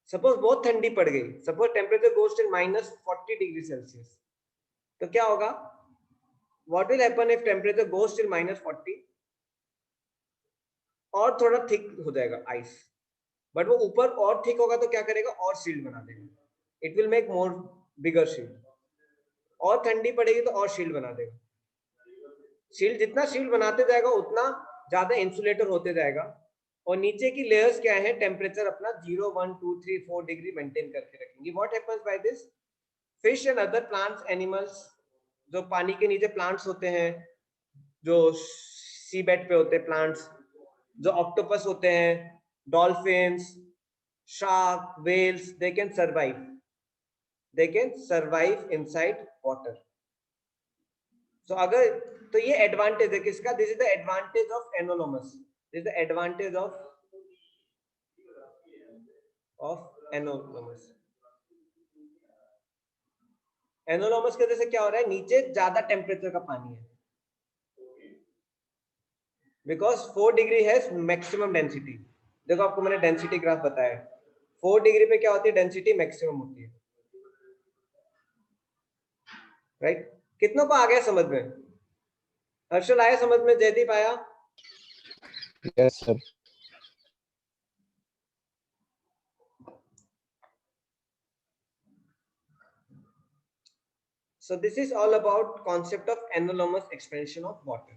Suppose बहुत ठंडी पड़ गई, suppose temperature goes to -40°C, तो क्या होगा? What will happen if temperature goes to -40? और थोड़ा थिक हो जाएगा आइस, बट वो ऊपर और थिक होगा तो क्या करेगा? और शील्ड बना देगा, it will make more bigger shield. और ठंडी पड़ेगी तो और शील्ड बना देगा। शील्ड जितना शील्ड बनाते जाएगा उतना ज्यादा इंसुलेटर होते जाएगा, और नीचे की लेयर्स क्या है? टेम्परेचर अपना 0, 1, 2, 3, 4° मेंटेन करके रखेंगे। What happens by this? Fish and other plants, animals, जो पानी के नीचे प्लांट्स होते हैं, जो सी बेड पे होते हैं प्लांट्स, जो ऑक्टोपस होते हैं, dolphins, shark, whales, they can survive they can survive inside water. So अगर तो ये एडवांटेज है किसका? This is the advantage of anomalous. This is the advantage of anomalous. Anomalous की वजह से क्या हो रहा है? नीचे ज्यादा टेम्परेचर का पानी है. बिकॉज 4 डिग्री है मैक्सिमम डेंसिटी. देखो आपको मैंने डेंसिटी ग्राफ बताया. 4 डिग्री पे क्या होती है? डेंसिटी मैक्सिमम होती है. राइट? कितनों को आ गया समझ में? हर्षल आया समझ में? जयदीप आया? Yes sir. So this is all about concept of anomalous expansion of water.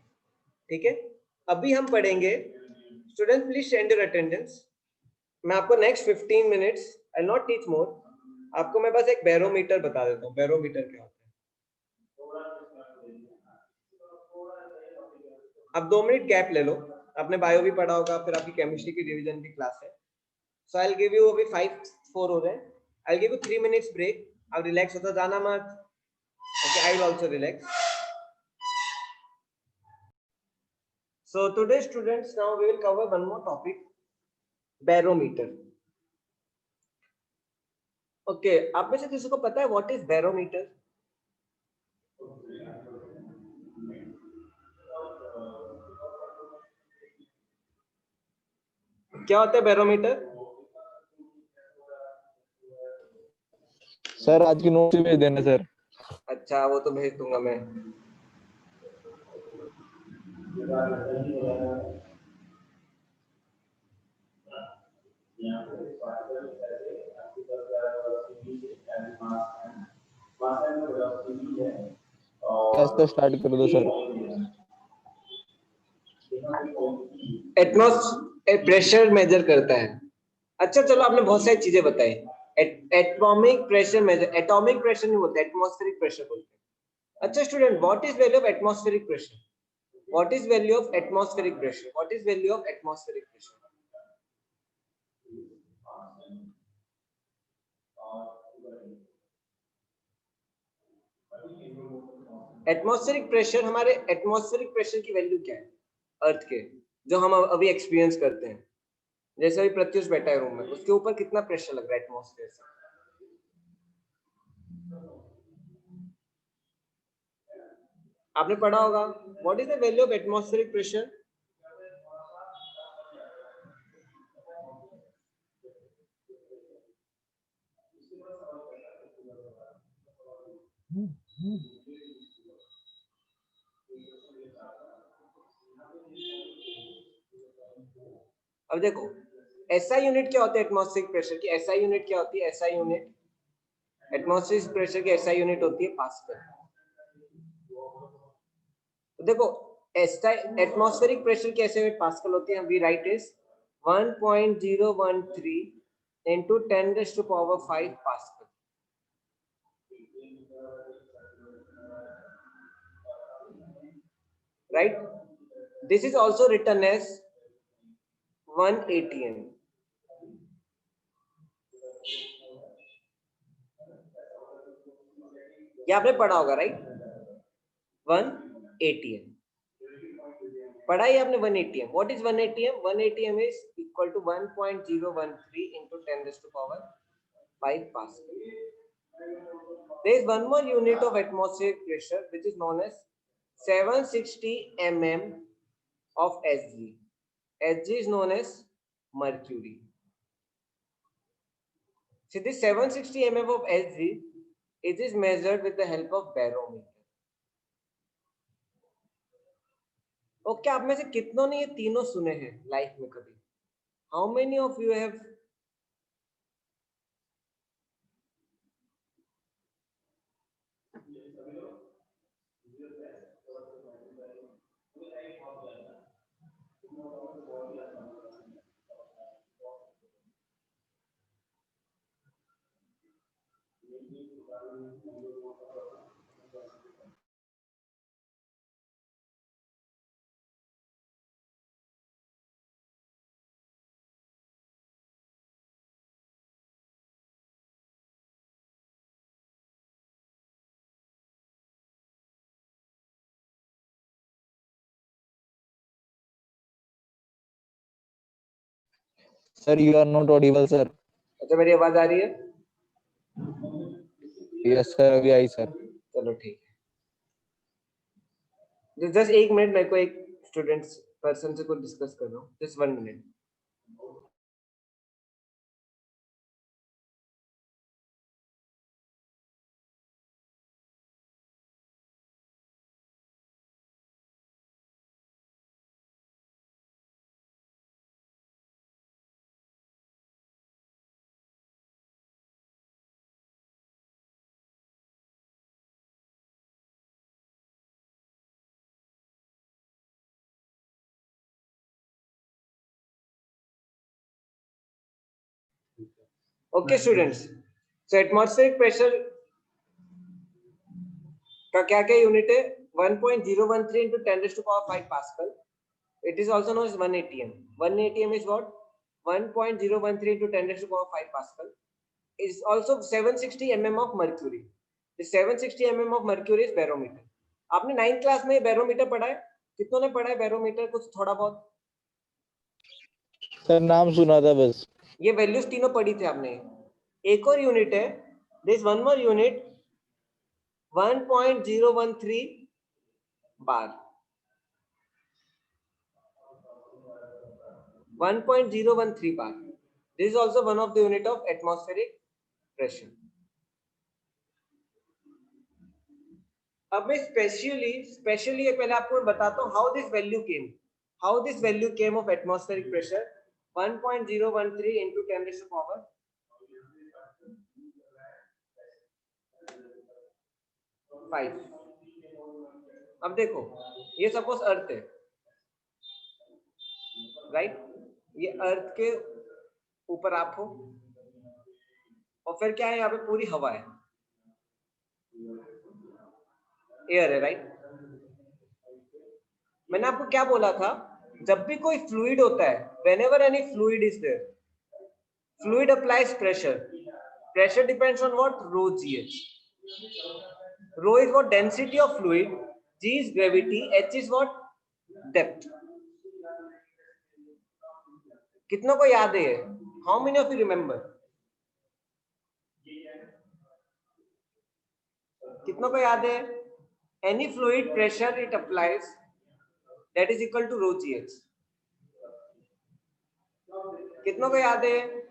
ठीक है? अभी हम पढ़ेंगे. Students please send your attendance. मैं आपको next 15 minutes I'll not teach more. आपको मैं बस एक बैरोमीटर बता देता हूँ. बैरोमीटर क्या होता है? अब 2 मिनट गैप ले लो. आपने बायो भी पढ़ा होगा, फिर आपकी केमिस्ट्री की रिवीजन की क्लास है. So I'll give you अभी 5-4 हो रहे हैं. I'll give you 3 minutes break. अब रिलैक्स होता जाना मत. Okay, I will also relax. So today students, now we will cover one more topic, barometer. Okay, आप में से किसी को पता है what is barometer? क्या होता है barometer? सर आज की नोट भेज देना सर. अच्छा, वो तो भेज दूंगा मैं. कैसे स्टार्ट कर दो सर. एटमॉस्फेयर प्रेशर मेजर करता है. अच्छा चलो, आपने बहुत सारी चीजें बताई. Atomic pressure measure, atomic pressure नहीं बोलते, एटमॉस्फेरिक प्रेशर बोलते हैं. अच्छा student, what is value of atmospheric pressure? What is value of atmospheric pressure? What is value of atmospheric pressure? Atmospheric pressure, हमारे एटमॉस्फेरिक प्रेशर की वैल्यू क्या है अर्थ के, जो हम अभी एक्सपीरियंस करते हैं? जैसे अभी प्रत्युष बैठा है रूम में, उसके ऊपर कितना प्रेशर लग रहा है एटमॉस्फेयर से? आपने पढ़ा होगा. What is the value of atmospheric pressure? अब देखो, एसआई यूनिट क्या होता है एटमॉस्फेरिक प्रेशर की? एसआई यूनिट क्या होती है? एसआई यूनिट, एटमॉस्फेरिक प्रेशर की एसआई यूनिट होती है पास्कल. तो देखो, एटमॉस्फेरिक प्रेशर की एसआई यूनिट पास्कल होती है. We write is 1.013 into 10 raised to power 5 pascal. Right? This is also written as 1 atm. ये आपने पढ़ा होगा राइट? 1 atm पढ़ा ही आपने. 1 atm. What is 1 atm? 1 atm is equal to 1.013 into 10 raised to power 5 pascal. There is one more unit of atmospheric pressure which is known as 760 mm of Hg. Hg is known as mercury. See, this 760 mm of Hg, it is measured with the help of barometer. Okay, आप में से कितनों ने ये तीनों सुने हैं life में कभी? How many of you have Sir, you are not audible, sir. अच्छा मेरी आवाज आ रही है? Yes, sir. अभी आई sir. चलो ठीक है, जस्ट एक मिनट, मेरे को एक स्टूडेंट्स पर्सन से कुछ डिस्कस कर रहा हूँ, जस्ट 1 मिनट। ओके स्टूडेंट्स, सो एटमॉस्फेरिक प्रेशर का क्या क्या यूनिट है? 1.013 into 10 raised to power 5 Pascal. It is also known as 1 atm. 1 atm is what? 1.013 into 10 raised to power 5 Pascal. It is also 760 mm of mercury. The 760 mm of mercury is barometer. आपने 9th class में barometer पढ़ा है? कितनों ने पढ़ा है barometer? कुछ थोड़ा बहुत? सर नाम सुना था बस। ये वैल्यूज तीनों पढ़ी थी आपने। एक और यूनिट है, this one more unit, 1.013 bar. 1.013 bar. This is also one of the unit of atmospheric pressure. अब मैं स्पेशली पहले आपको बताता हूँ how this value came of atmospheric pressure 1.013 into 10 raised to power 5. अब देखो, ये सपोज अर्थ है, राइट? ये अर्थ के ऊपर आप हो, और फिर क्या है, यहाँ पे पूरी हवा है, एयर है, राइट? मैंने आपको क्या बोला था, जब भी कोई फ्लूइड होता है, whenever any fluid is there, fluid applies pressure. Pressure depends on what? Rho gh. Rho is what? Density of fluid. G is gravity. H is what? Depth. कितनों को याद है? How many of you remember? कितनों को याद है? Any fluid pressure it applies, that is equal to rho gh. कितनों को याद है?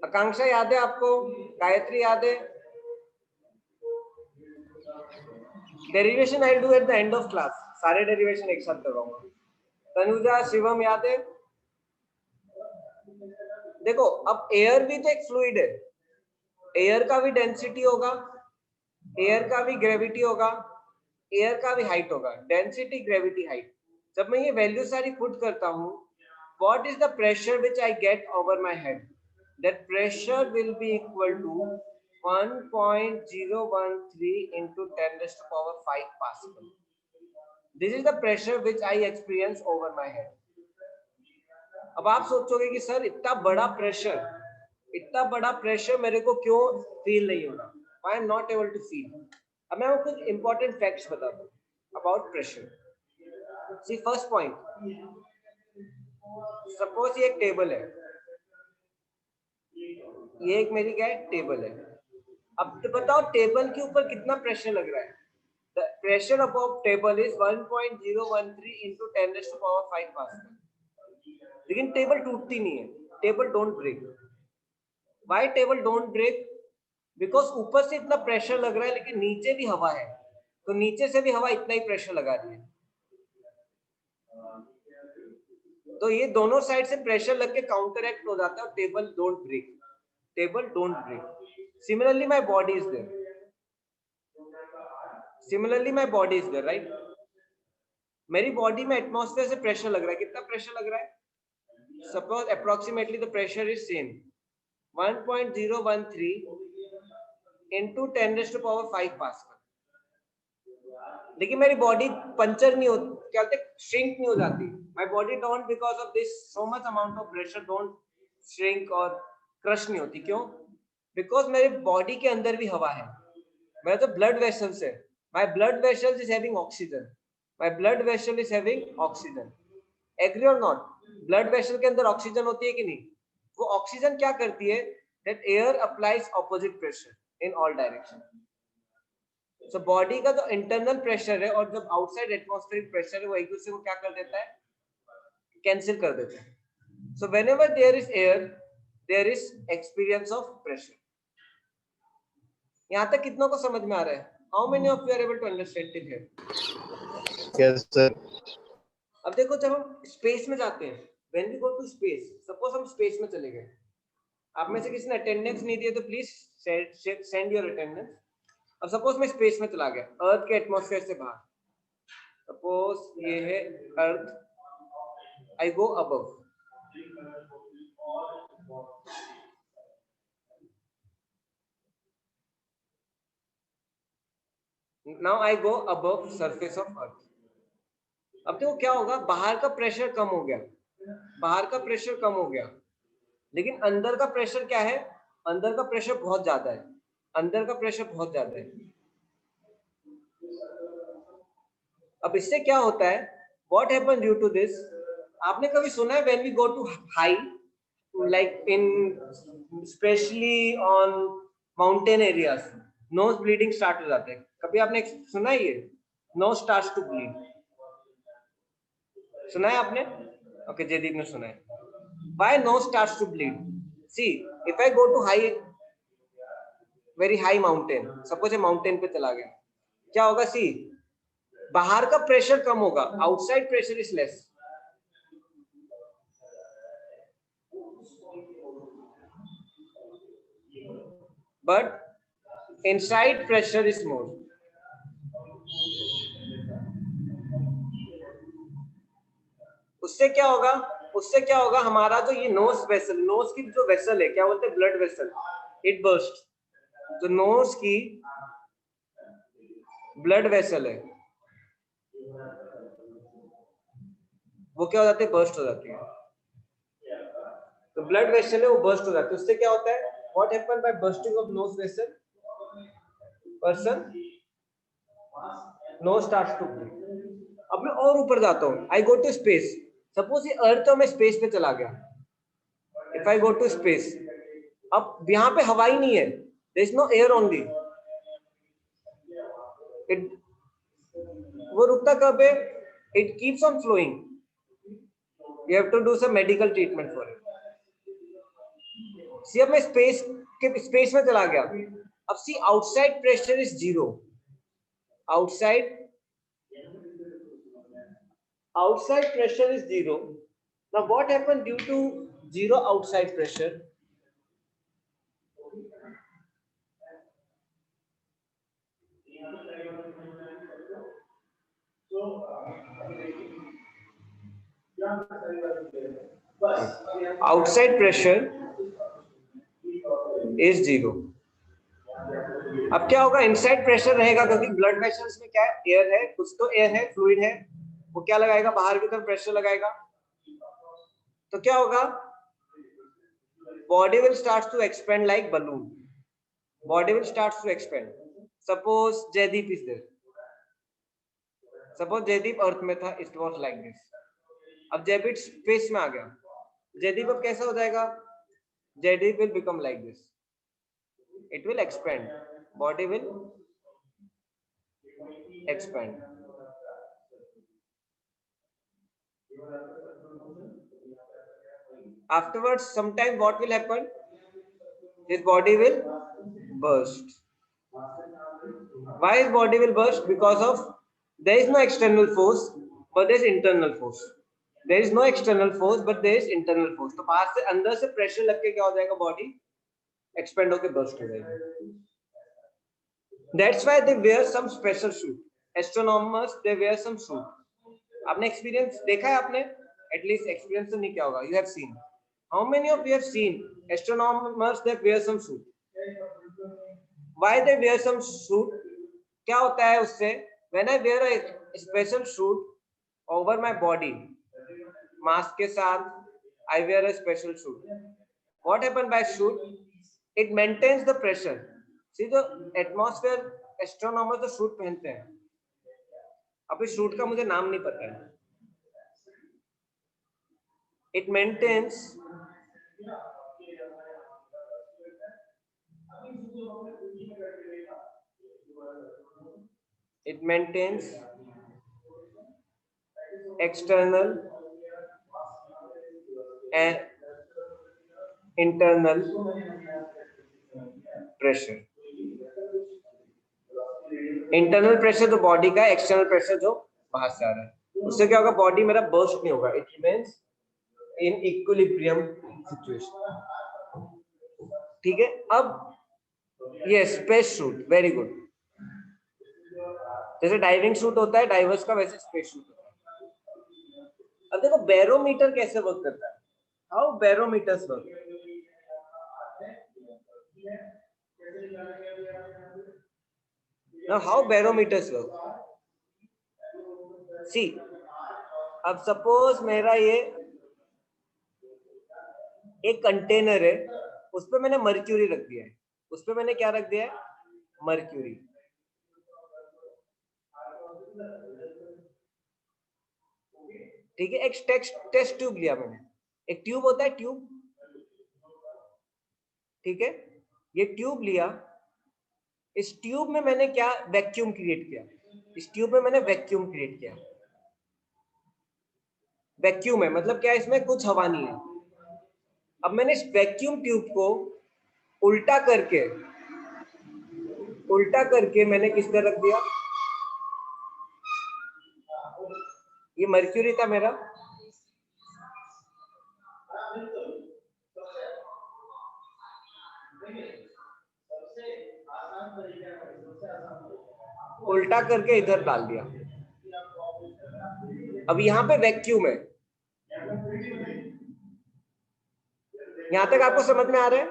आकांक्षा याद है आपको? गायत्री याद है? Derivation I do at the end of class, सारे डेरिवेशन एक साथ करवाऊंगा। तनुजा, शिवम याद है? देखो, अब एयर भी तो एक फ्लूइड है, एयर का भी डेंसिटी होगा, एयर का भी ग्रेविटी होगा, एयर का भी हाइट होगा, डेंसिटी, ग्रेविटी, हाइट। जब मैं ये वैल्यू सारी पुट करता हूँ, what is the pressure which I get over my head? That pressure will be equal to 1.013 into 10 raised to power 5 Pascal. This is the pressure which I experience over my head. अब आप सोचोगे कि sir इतना बड़ा pressure मेरे को क्यों feel नहीं हो रहा? Why I am not able to feel? अब मैं आपको कुछ important facts बताता हूँ about pressure. See, first point. Suppose ये एक टेबल है, ये एक मेरी क्या है? टेबल है। अब तो बताओ टेबल के ऊपर कितना प्रेशर लग रहा है? The pressure above table is 1.013 into 10 raised to power 5 Pascal. लेकिन टेबल टूटती नहीं है, table don't break. Why table don't break? Because ऊपर से इतना प्रेशर लग रहा है, लेकिन नीचे भी हवा है, तो नीचे से भी हवा इतना ही प्रेशर लगा रही है, तो ये दोनों साइड से प्रेशर लग के काउंटरएक्ट हो जाता है, और table don't break. Similarly my body is there, right? मेरी बॉडी में एटमॉस्फेयर से प्रेशर लग रहा है, कितना प्रेशर लग रहा है? Suppose approximately the pressure is same 1.013 into 10 raised to power 5 Pascal. लेकिन मेरी बॉडी पंचर नहीं होती, क्या बोलते, श्रिंक नहीं हो जाती। My body don't, because of this so much amount of pressure, don't shrink और क्रश नहीं होती। क्यों? बिकॉज मेरे बॉडी के अंदर भी हवा है, मेरा जो ब्लड वेसल्स है, my blood vessels is having oxygen, my blood vessel is having oxygen, agree और नॉट? ब्लड वेसल के अंदर ऑक्सीजन होती है कि नहीं? वो ऑक्सीजन क्या करती है, that air applies opposite pressure in all direction. So body का जो इंटरनल प्रेशर है और जब आउटसाइड एटमॉस्फेरिक प्रेशर है वो एक दूसरे को क्या कर देता है, कैंसिल कर देता है। So whenever there is air there is experience of pressure. यहाँ तक कितनों को समझ में आ रहा है? How many of you are able to understand it here? Yes, sir. अब देखो, जब हम स्पेस में जाते हैं, when we go to space, suppose हम स्पेस में चले गए, आप में से किसी ने अटेंडेंस नहीं दी है तो प्लीज सेंड योर अटेंडेंस। अब सपोज मैं स्पेस में चला गया, अर्थ के एटमॉस्फेयर से बाहर, सपोज ये है earth, I go above, now I go above surface of earth. अब देखो क्या होगा, बाहर का प्रेशर कम हो गया, बाहर का प्रेशर कम हो गया, लेकिन अंदर का प्रेशर क्या है, अंदर का प्रेशर बहुत ज्यादा है, अंदर का प्रेशर बहुत ज्यादा है। अब इससे क्या होता है, what happen due to this? आपने कभी सुना है when we go to high, like in especially on mountain areas, nose bleeding start हो जाते हैं? कभी आपने सुना है ये, नोज स्टार्ट्स टू ब्लीड? सुना है आपने? ओके, जयदीप ने सुना है। Why nose starts to bleed? See, if I go to high, very high mountain, suppose mountain पे चला गया, क्या होगा? सी, बाहर का प्रेशर कम होगा, outside pressure is less, but inside pressure is more. उससे क्या होगा, उससे क्या होगा, हमारा जो ये नोज वेसल, नोज की जो वेसल है, क्या बोलते हैं, ब्लड वेसल, इट बर्स्ट। जो नोज की ब्लड वेसल है वो क्या हो जाती है, बर्स्ट हो जाती है। तो ब्लड वेसल है वो बर्स्ट हो जाती है। उससे क्या होता है, what happen by bursting of nose vessel? Person nose starts to bleed. अब मैं और ऊपर जाता हूँ, I go to space, suppose ये अर्थ है, मैं स्पेस पे चला गया, if I go to space, अब यहाँ पे हवा ही नहीं है, there is no air only, it, वो रुकता कब है, it keeps on flowing, you have to do some medical treatment for it. See, अब मैं स्पेस में चला गया, अब see outside pressure is zero, outside pressure is zero. Now what happened due to zero outside pressure? Outside pressure is zero. अब क्या होगा, inside pressure रहेगा, क्योंकि ब्लड वेसल्स में क्या है, एयर है, कुछ तो एयर है, फ्लूइड है, वो क्या लगाएगा, बाहर की तरफ प्रेशर लगाएगा। तो क्या होगा, body will start to expand like balloon, body will start to expand. Suppose Jaideep is there, suppose Jaideep earth में था, इट वाज लाइक दिस। अब जयदीप स्पेस में आ गया, जयदीप अब कैसा हो जाएगा, Jaideep will become like this, it will expand, body will expand. Afterwards, sometime what will happen, his body will burst. Why his body will burst? Because of there is no external force but there is internal force, there is no external force but there is internal force. तो बाहर से अंदर से pressure लग के क्या हो जाएगा, बॉडी एक्सपेंड होके बर्स्ट हो जाएगी। That's why they wear some special suit. Astronomers they wear some suit. आपने एक्सपीरियंस देखा है, आपने एटलीस्ट एक्सपीरियंस तो नहीं किया होगा, you have seen. How many of you have seen astronomers they wear some suit? Why they wear some suit? क्या होता है उससे, when I wear a special suit over my body, mask के साथ I wear a special suit. What happens by suit? It maintains the pressure. See, the atmosphere astronomer तो suit पहनते हैं, अब इस सूट का मुझे नाम नहीं पता है। It maintains external and internal pressure। Internal pressure जो बॉडी का, एक्सटर्नल प्रेशर जो बाहर से आ रहा है, उससे क्या होगा, बॉडी मेरा बर्स्ट नहीं होगा, it remains in equilibrium situation. ठीक है, अब ये स्पेस सूट, वेरी गुड। जैसे डाइविंग सूट होता है डाइवर्स का, वैसे स्पेस सूट होता है। अब देखो बैरोमीटर कैसे वर्क करता है, how barometers work. Now how barometers work? See, अब सपोज मेरा ये एक कंटेनर है, उस पे मैंने मर्क्यूरी रख दिया है, उस पे मैंने क्या रख दिया है, मर्क्यूरी। ठीक है, एक टेस्ट ट्यूब लिया मैंने, एक ट्यूब होता है ट्यूब, ठीक है, ये ट्यूब लिया, इस ट्यूब में मैंने क्या वैक्यूम क्रिएट किया, इस ट्यूब में मैंने वैक्यूम क्रिएट किया। वैक्यूम है मतलब क्या, इसमें कुछ हवा नहीं है। अब मैंने इस वैक्यूम ट्यूब को उल्टा करके मैंने किस तरह रख दिया, ये मर्क्यूरी था मेरा, उल्टा करके इधर डाल दिया। अब यहाँ पे वैक्यूम है, यहां तक आपको समझ में आ रहा है।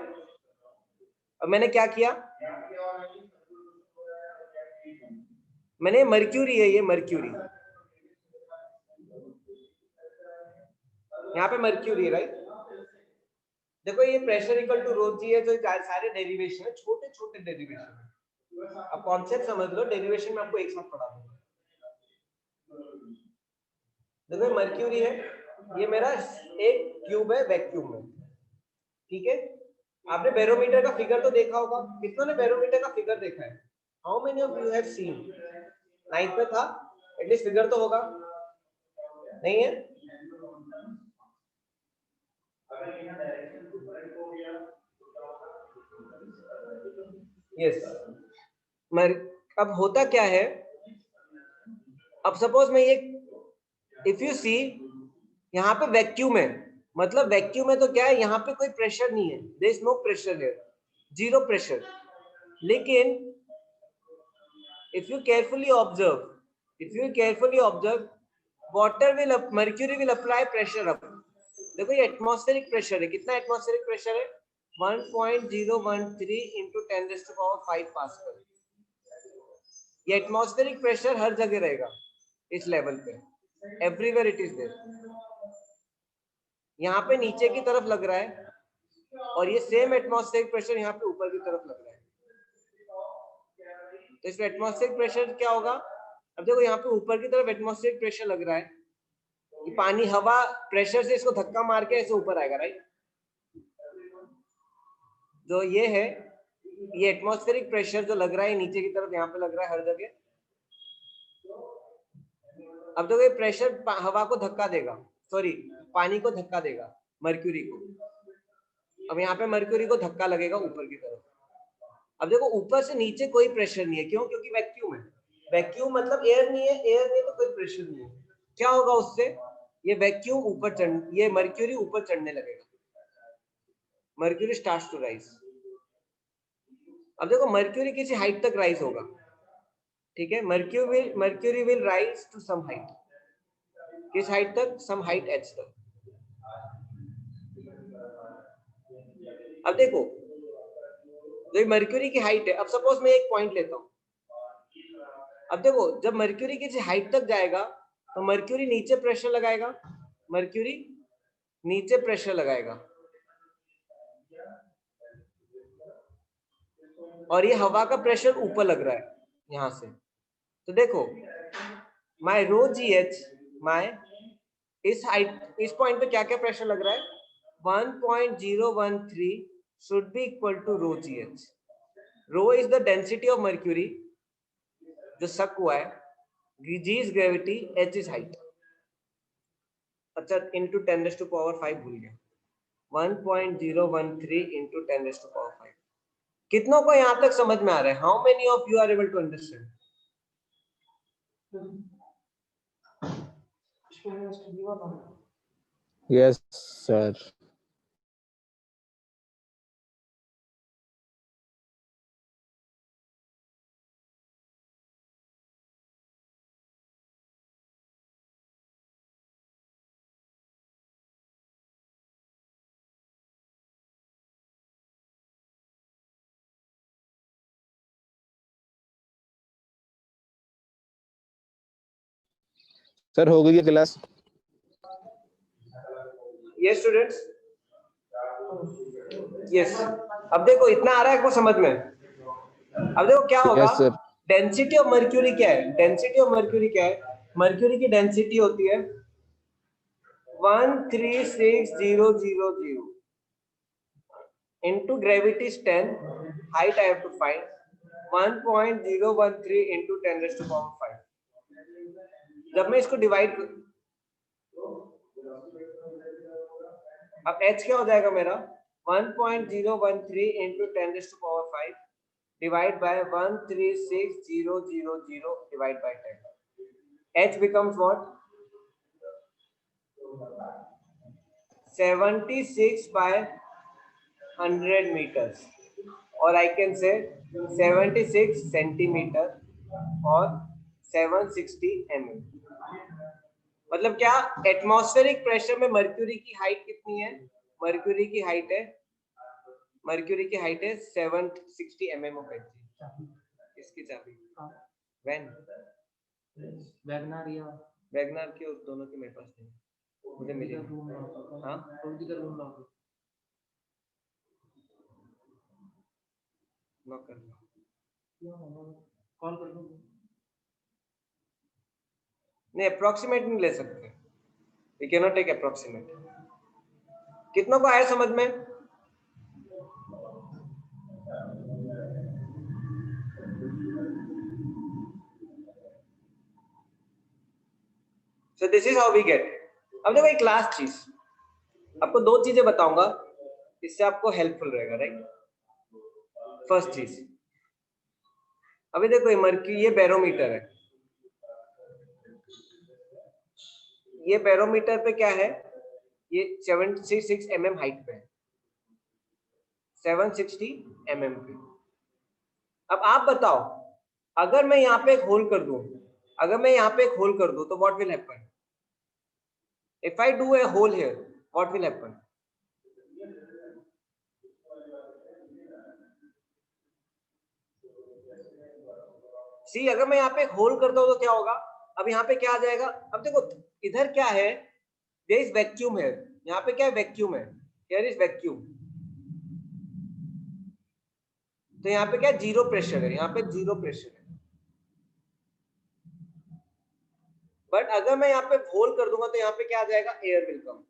अब मैंने क्या किया, मैंने मर्क्यूरी है, ये मर्क्यूरी, यहाँ पे मर्क्यूरी है, राइट। देखो ये प्रेशर इक्वल टू रो जी है, जो सारे डेरिवेशन है, छोटे छोटे डेरिवेशन है। अब कॉन्सेप्ट समझ लो, डेरिवेशन में आपको एक साथ पढ़ा दूंगा। देखो मर्क्यूरी है, ये मेरा एक ट्यूब है वैक्यूम में, ठीक है। आपने बैरोमीटर का फिगर तो देखा होगा, कितनों ने बैरोमीटर का फिगर देखा है, how many of you have seen, 9th में था, एटलीस्ट फिगर तो होगा, नहीं है। यस, अब होता क्या है, अब सपोज मैं ये, इफ यू सी, यहाँ पे वैक्यूम है, मतलब वैक्यूम है तो क्या है, यहाँ पे कोई प्रेशर नहीं है, there is no pressure here, zero pressure. लेकिन if you carefully observe, water will, mercury will apply pressure up. देखो ये एटमॉस्फेरिक प्रेशर है, कितना एटमॉस्फेरिक प्रेशर है, 1.013 into 10⁵ पास्कल। ये एटमॉस्फेरिक प्रेशर हर जगह रहेगा इस लेवल पे, एवरीवेयर इट इज देयर। यहाँ पे नीचे की तरफ लग रहा है, और ये सेम एटमॉस्फेरिक प्रेशर यहाँ पे ऊपर की तरफ लग रहा है। तो इसमें एटमॉस्फेरिक प्रेशर क्या होगा, अब देखो यहाँ पे ऊपर की तरफ एटमॉस्फेरिक प्रेशर लग रहा है, कि पानी हवा प्रेशर से इसको धक्का मार के ऐसे ऊपर आएगा, राइट। जो ये है, ये एटमॉस्फेरिक प्रेशर जो लग रहा है नीचे की तरफ, यहाँ पे लग रहा है हर जगह। अब देखो ये प्रेशर हवा को धक्का देगा, सॉरी पानी को धक्का देगा, मर्क्यूरी को। अब यहाँ पे मर्क्यूरी को धक्का लगेगा ऊपर की तरफ। अब देखो ऊपर से नीचे कोई प्रेशर नहीं है, क्यों, क्योंकि वैक्यूम है। वैक्यूम मतलब एयर नहीं है, एयर नहीं तो कोई प्रेशर नहीं है। क्या होगा उससे, ये वैक्यूम ऊपर चढ़, ये मर्क्यूरी ऊपर चढ़ने लगेगा, मर्क्यूरी स्टार्ट्स टू राइज। अब देखो मर्क्यूरी किसी हाइट तक राइज होगा, ठीक है, mercury will rise to some height, किस हाइट तक, सम हाइट h तक। अब देखो तो मर्क्यूरी की हाइट है, अब सपोज मैं एक पॉइंट लेता हूं, अब देखो जब मर्क्यूरी किसी हाइट तक जाएगा तो मर्क्यूरी नीचे प्रेशर लगाएगा, मर्क्यूरी नीचे प्रेशर लगाएगा, और ये हवा का प्रेशर ऊपर लग रहा है, यहां से। तो देखो my rho g h, my इस हाइट, इस पॉइंट पे क्या क्या प्रेशर लग रहा है, 1.013 should be equal to rho gh. Rho is the density of mercury जो सक हुआ है, g is gravity, h is height. अच्छा into 10 raised to power 5 भूल गया, 1.013 into 10 raised to power 5. कितनों को यहां तक समझ में आ रहा है? How many of you are able to understand? Yes, sir. Sir हो गई है क्लास? ये स्टूडेंट्स, यस। अब देखो इतना आ रहा है आपको समझ में? अब देखो क्या होगा, Yes, sir. Density of mercury क्या है? डेंसिटी ऑफ मर्क्यूरी क्या है? मर्क्यूरी की डेंसिटी होती है 136,000 into gravity is 10, height I have to find 1.013 into 10 raised to power 5. जब मैं इसको डिवाइड, अब h क्या हो जाएगा मेरा, 1.013 into 10 raised to power 5 divide by 136,000 divide by 10. H becomes what? 76 by 100 meters, or I can say 76 centimeter or 760 mm. मतलब क्या, एटमॉस्फेरिक प्रेशर में मर्क्यूरी की हाइट कितनी है? मर्क्यूरी की हाइट है 760 mm ऑफ एच। इसकी चाबी वैगनार की, उस दोनों की मेरे पास नहीं, मुझे मिली। हाँ नॉक कर लो, कॉल कर लो। नहीं अप्रोक्सीमेट नहीं ले सकते, we can not take approximate. कितनों को आया समझ में? So this is how we get. अब देखो एक लास्ट चीज, आपको दो चीजें बताऊंगा, इससे आपको हेल्पफुल रहेगा, राइट? फर्स्ट चीज, अभी देखो ये मर्क्यूरी, ये बैरोमीटर है, ये बैरोमीटर पे क्या है, ये 76 mm हाइट पे है, 760 mm पे। अब आप बताओ, अगर मैं यहाँ पे एक होल कर दूं, अगर मैं यहाँ पे एक होल कर दूं तो what will happen? If I do a hole here, what will happen? See, अगर मैं यहाँ पे एक होल करता हूं तो क्या होगा? अब यहाँ पे क्या आ जाएगा? अब देखो इधर क्या है, देयर इज वैक्यूम है, यहाँ पे क्या है, वैक्यूम है, हियर इज वैक्यूम। तो यहाँ पे क्या है, जीरो प्रेशर है, यहाँ पे जीरो प्रेशर है। बट अगर मैं यहाँ पे होल कर दूंगा तो यहाँ पे क्या आ जाएगा, एयर विल कम।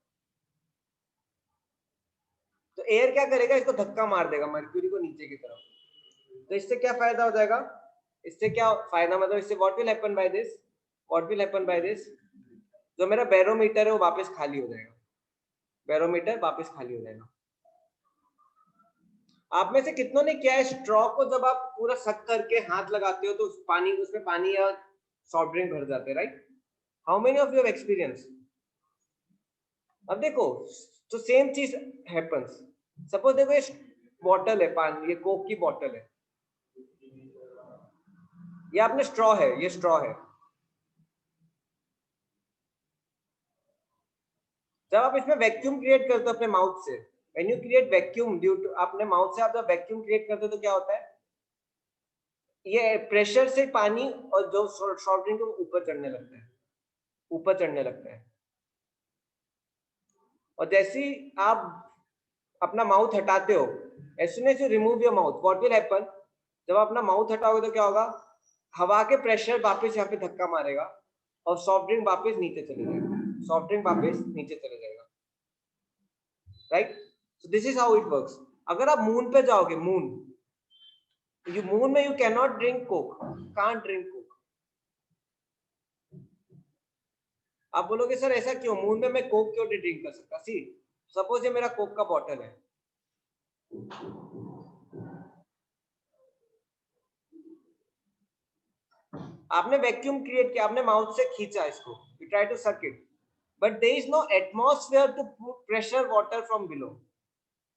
तो एयर क्या करेगा, इसको धक्का मार देगा मर्क्यूरी को नीचे की तरफ। तो इससे क्या फायदा हो जाएगा, इससे क्या फायदा, मतलब इससे what will happen by this, what will happen by this, जो मेरा बैरोमीटर है वो वापस खाली हो जाएगा, बैरोमीटर वापस खाली हो जाएगा। आप में से कितनों ने क्या है, स्ट्रॉ को जब आप पूरा सक करके हाथ लगाते हो तो पानी, उसमें पानी या सॉफ्ट ड्रिंक भर जाते हैं, right? How many of you have experience? अब देखो तो सेम चीज हैपेंस। सपोज देखो ये बॉटल है पानी, ये कोक की बॉटल है, ये आपने स्ट्रॉ है, ये स्ट्रॉ है। जब आप इसमें वैक्यूम क्रिएट करते हो अपने माउथ से, when you create vacuum due to अपने माउथ से, आप जब वैक्यूम क्रिएट करते हो तो क्या होता है, ये प्रेशर से पानी और जो सॉफ्ट ड्रिंक है वो ऊपर चढ़ने लगता है, ऊपर चढ़ने लगता है। और जैसे ही आप अपना माउथ हटाते हो, as soon as you remove your mouth, what will happen? जब आप अपना माउथ हटाओगे तो क्या होगा, हवा के प्रेशर वापस यहाँ पे धक्का मारेगा और सॉफ्ट ड्रिंक वापस नीचे चले जाएगा, सॉफ्ट ड्रिंक वापस नीचे चले जाएगा, right. So this is how it works. अगर आप मून पे जाओगे, मून में you can not drink Coke, can't drink Coke. आप बोलोगे सर ऐसा क्यों, मून में मैं कोक क्यों नहीं ड्रिंक कर सकता? सी सपोज ये मेरा कोक का बॉटल है, आपने वैक्यूम क्रिएट किया, आपने माउथ से खींचा इसको, you try to suck it, but there is no atmosphere to pressure water from below.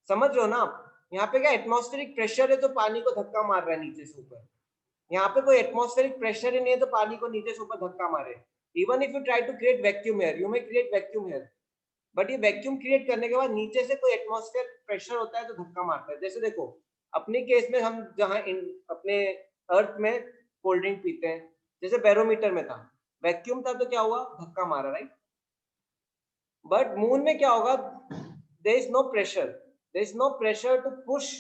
समझ रहे हो ना आप? यहाँ पे क्या एटमॉस्फेरिक प्रेशर है तो पानी को धक्का मार रहा है नीचे से ऊपर, यहाँ पे कोई एटमॉस्फेरिक प्रेशर ही नहीं है तो पानी को नीचे से ऊपर धक्का मारे। Even if you try to create vacuum air, you may create vacuum air, but ये वैक्यूम क्रिएट करने के बाद नीचे से कोई एटमॉस्फेयर प्रेशर होता है तो धक्का मारता है। जैसे देखो अपने केस में हम जहाँ अपने अर्थ में कोल्ड ड्रिंक पीते हैं, जैसे बैरोमीटर में था, वैक्यूम था तो क्या हुआ, धक्का मारा, राइट। बट मून में क्या होगा, there is no pressure, there is no pressure to push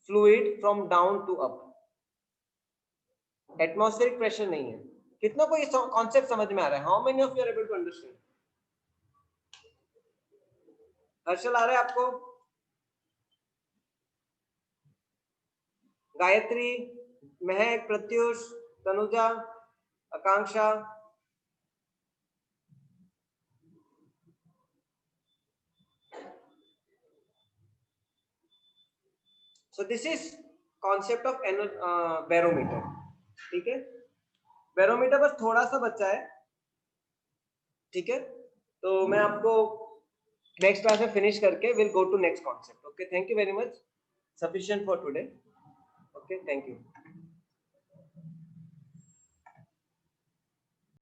fluid from down to up, atmospheric pressure नहीं है। कितना को ये कॉन्सेप्ट समझ में आ रहा है? How many of you are able to understand? Harshal आ रहा है आपको? Gayatri, Mahak, Pratyush, Tanuja, Akanksha, so this is concept of barometer, ठीक है। बैरोमीटर बस थोड़ा सा बचा है, ठीक है। तो मैं आपको नेक्स्ट क्लास में फिनिश करके will go to next concept. Okay, thank you very much, sufficient for today. Okay, thank you.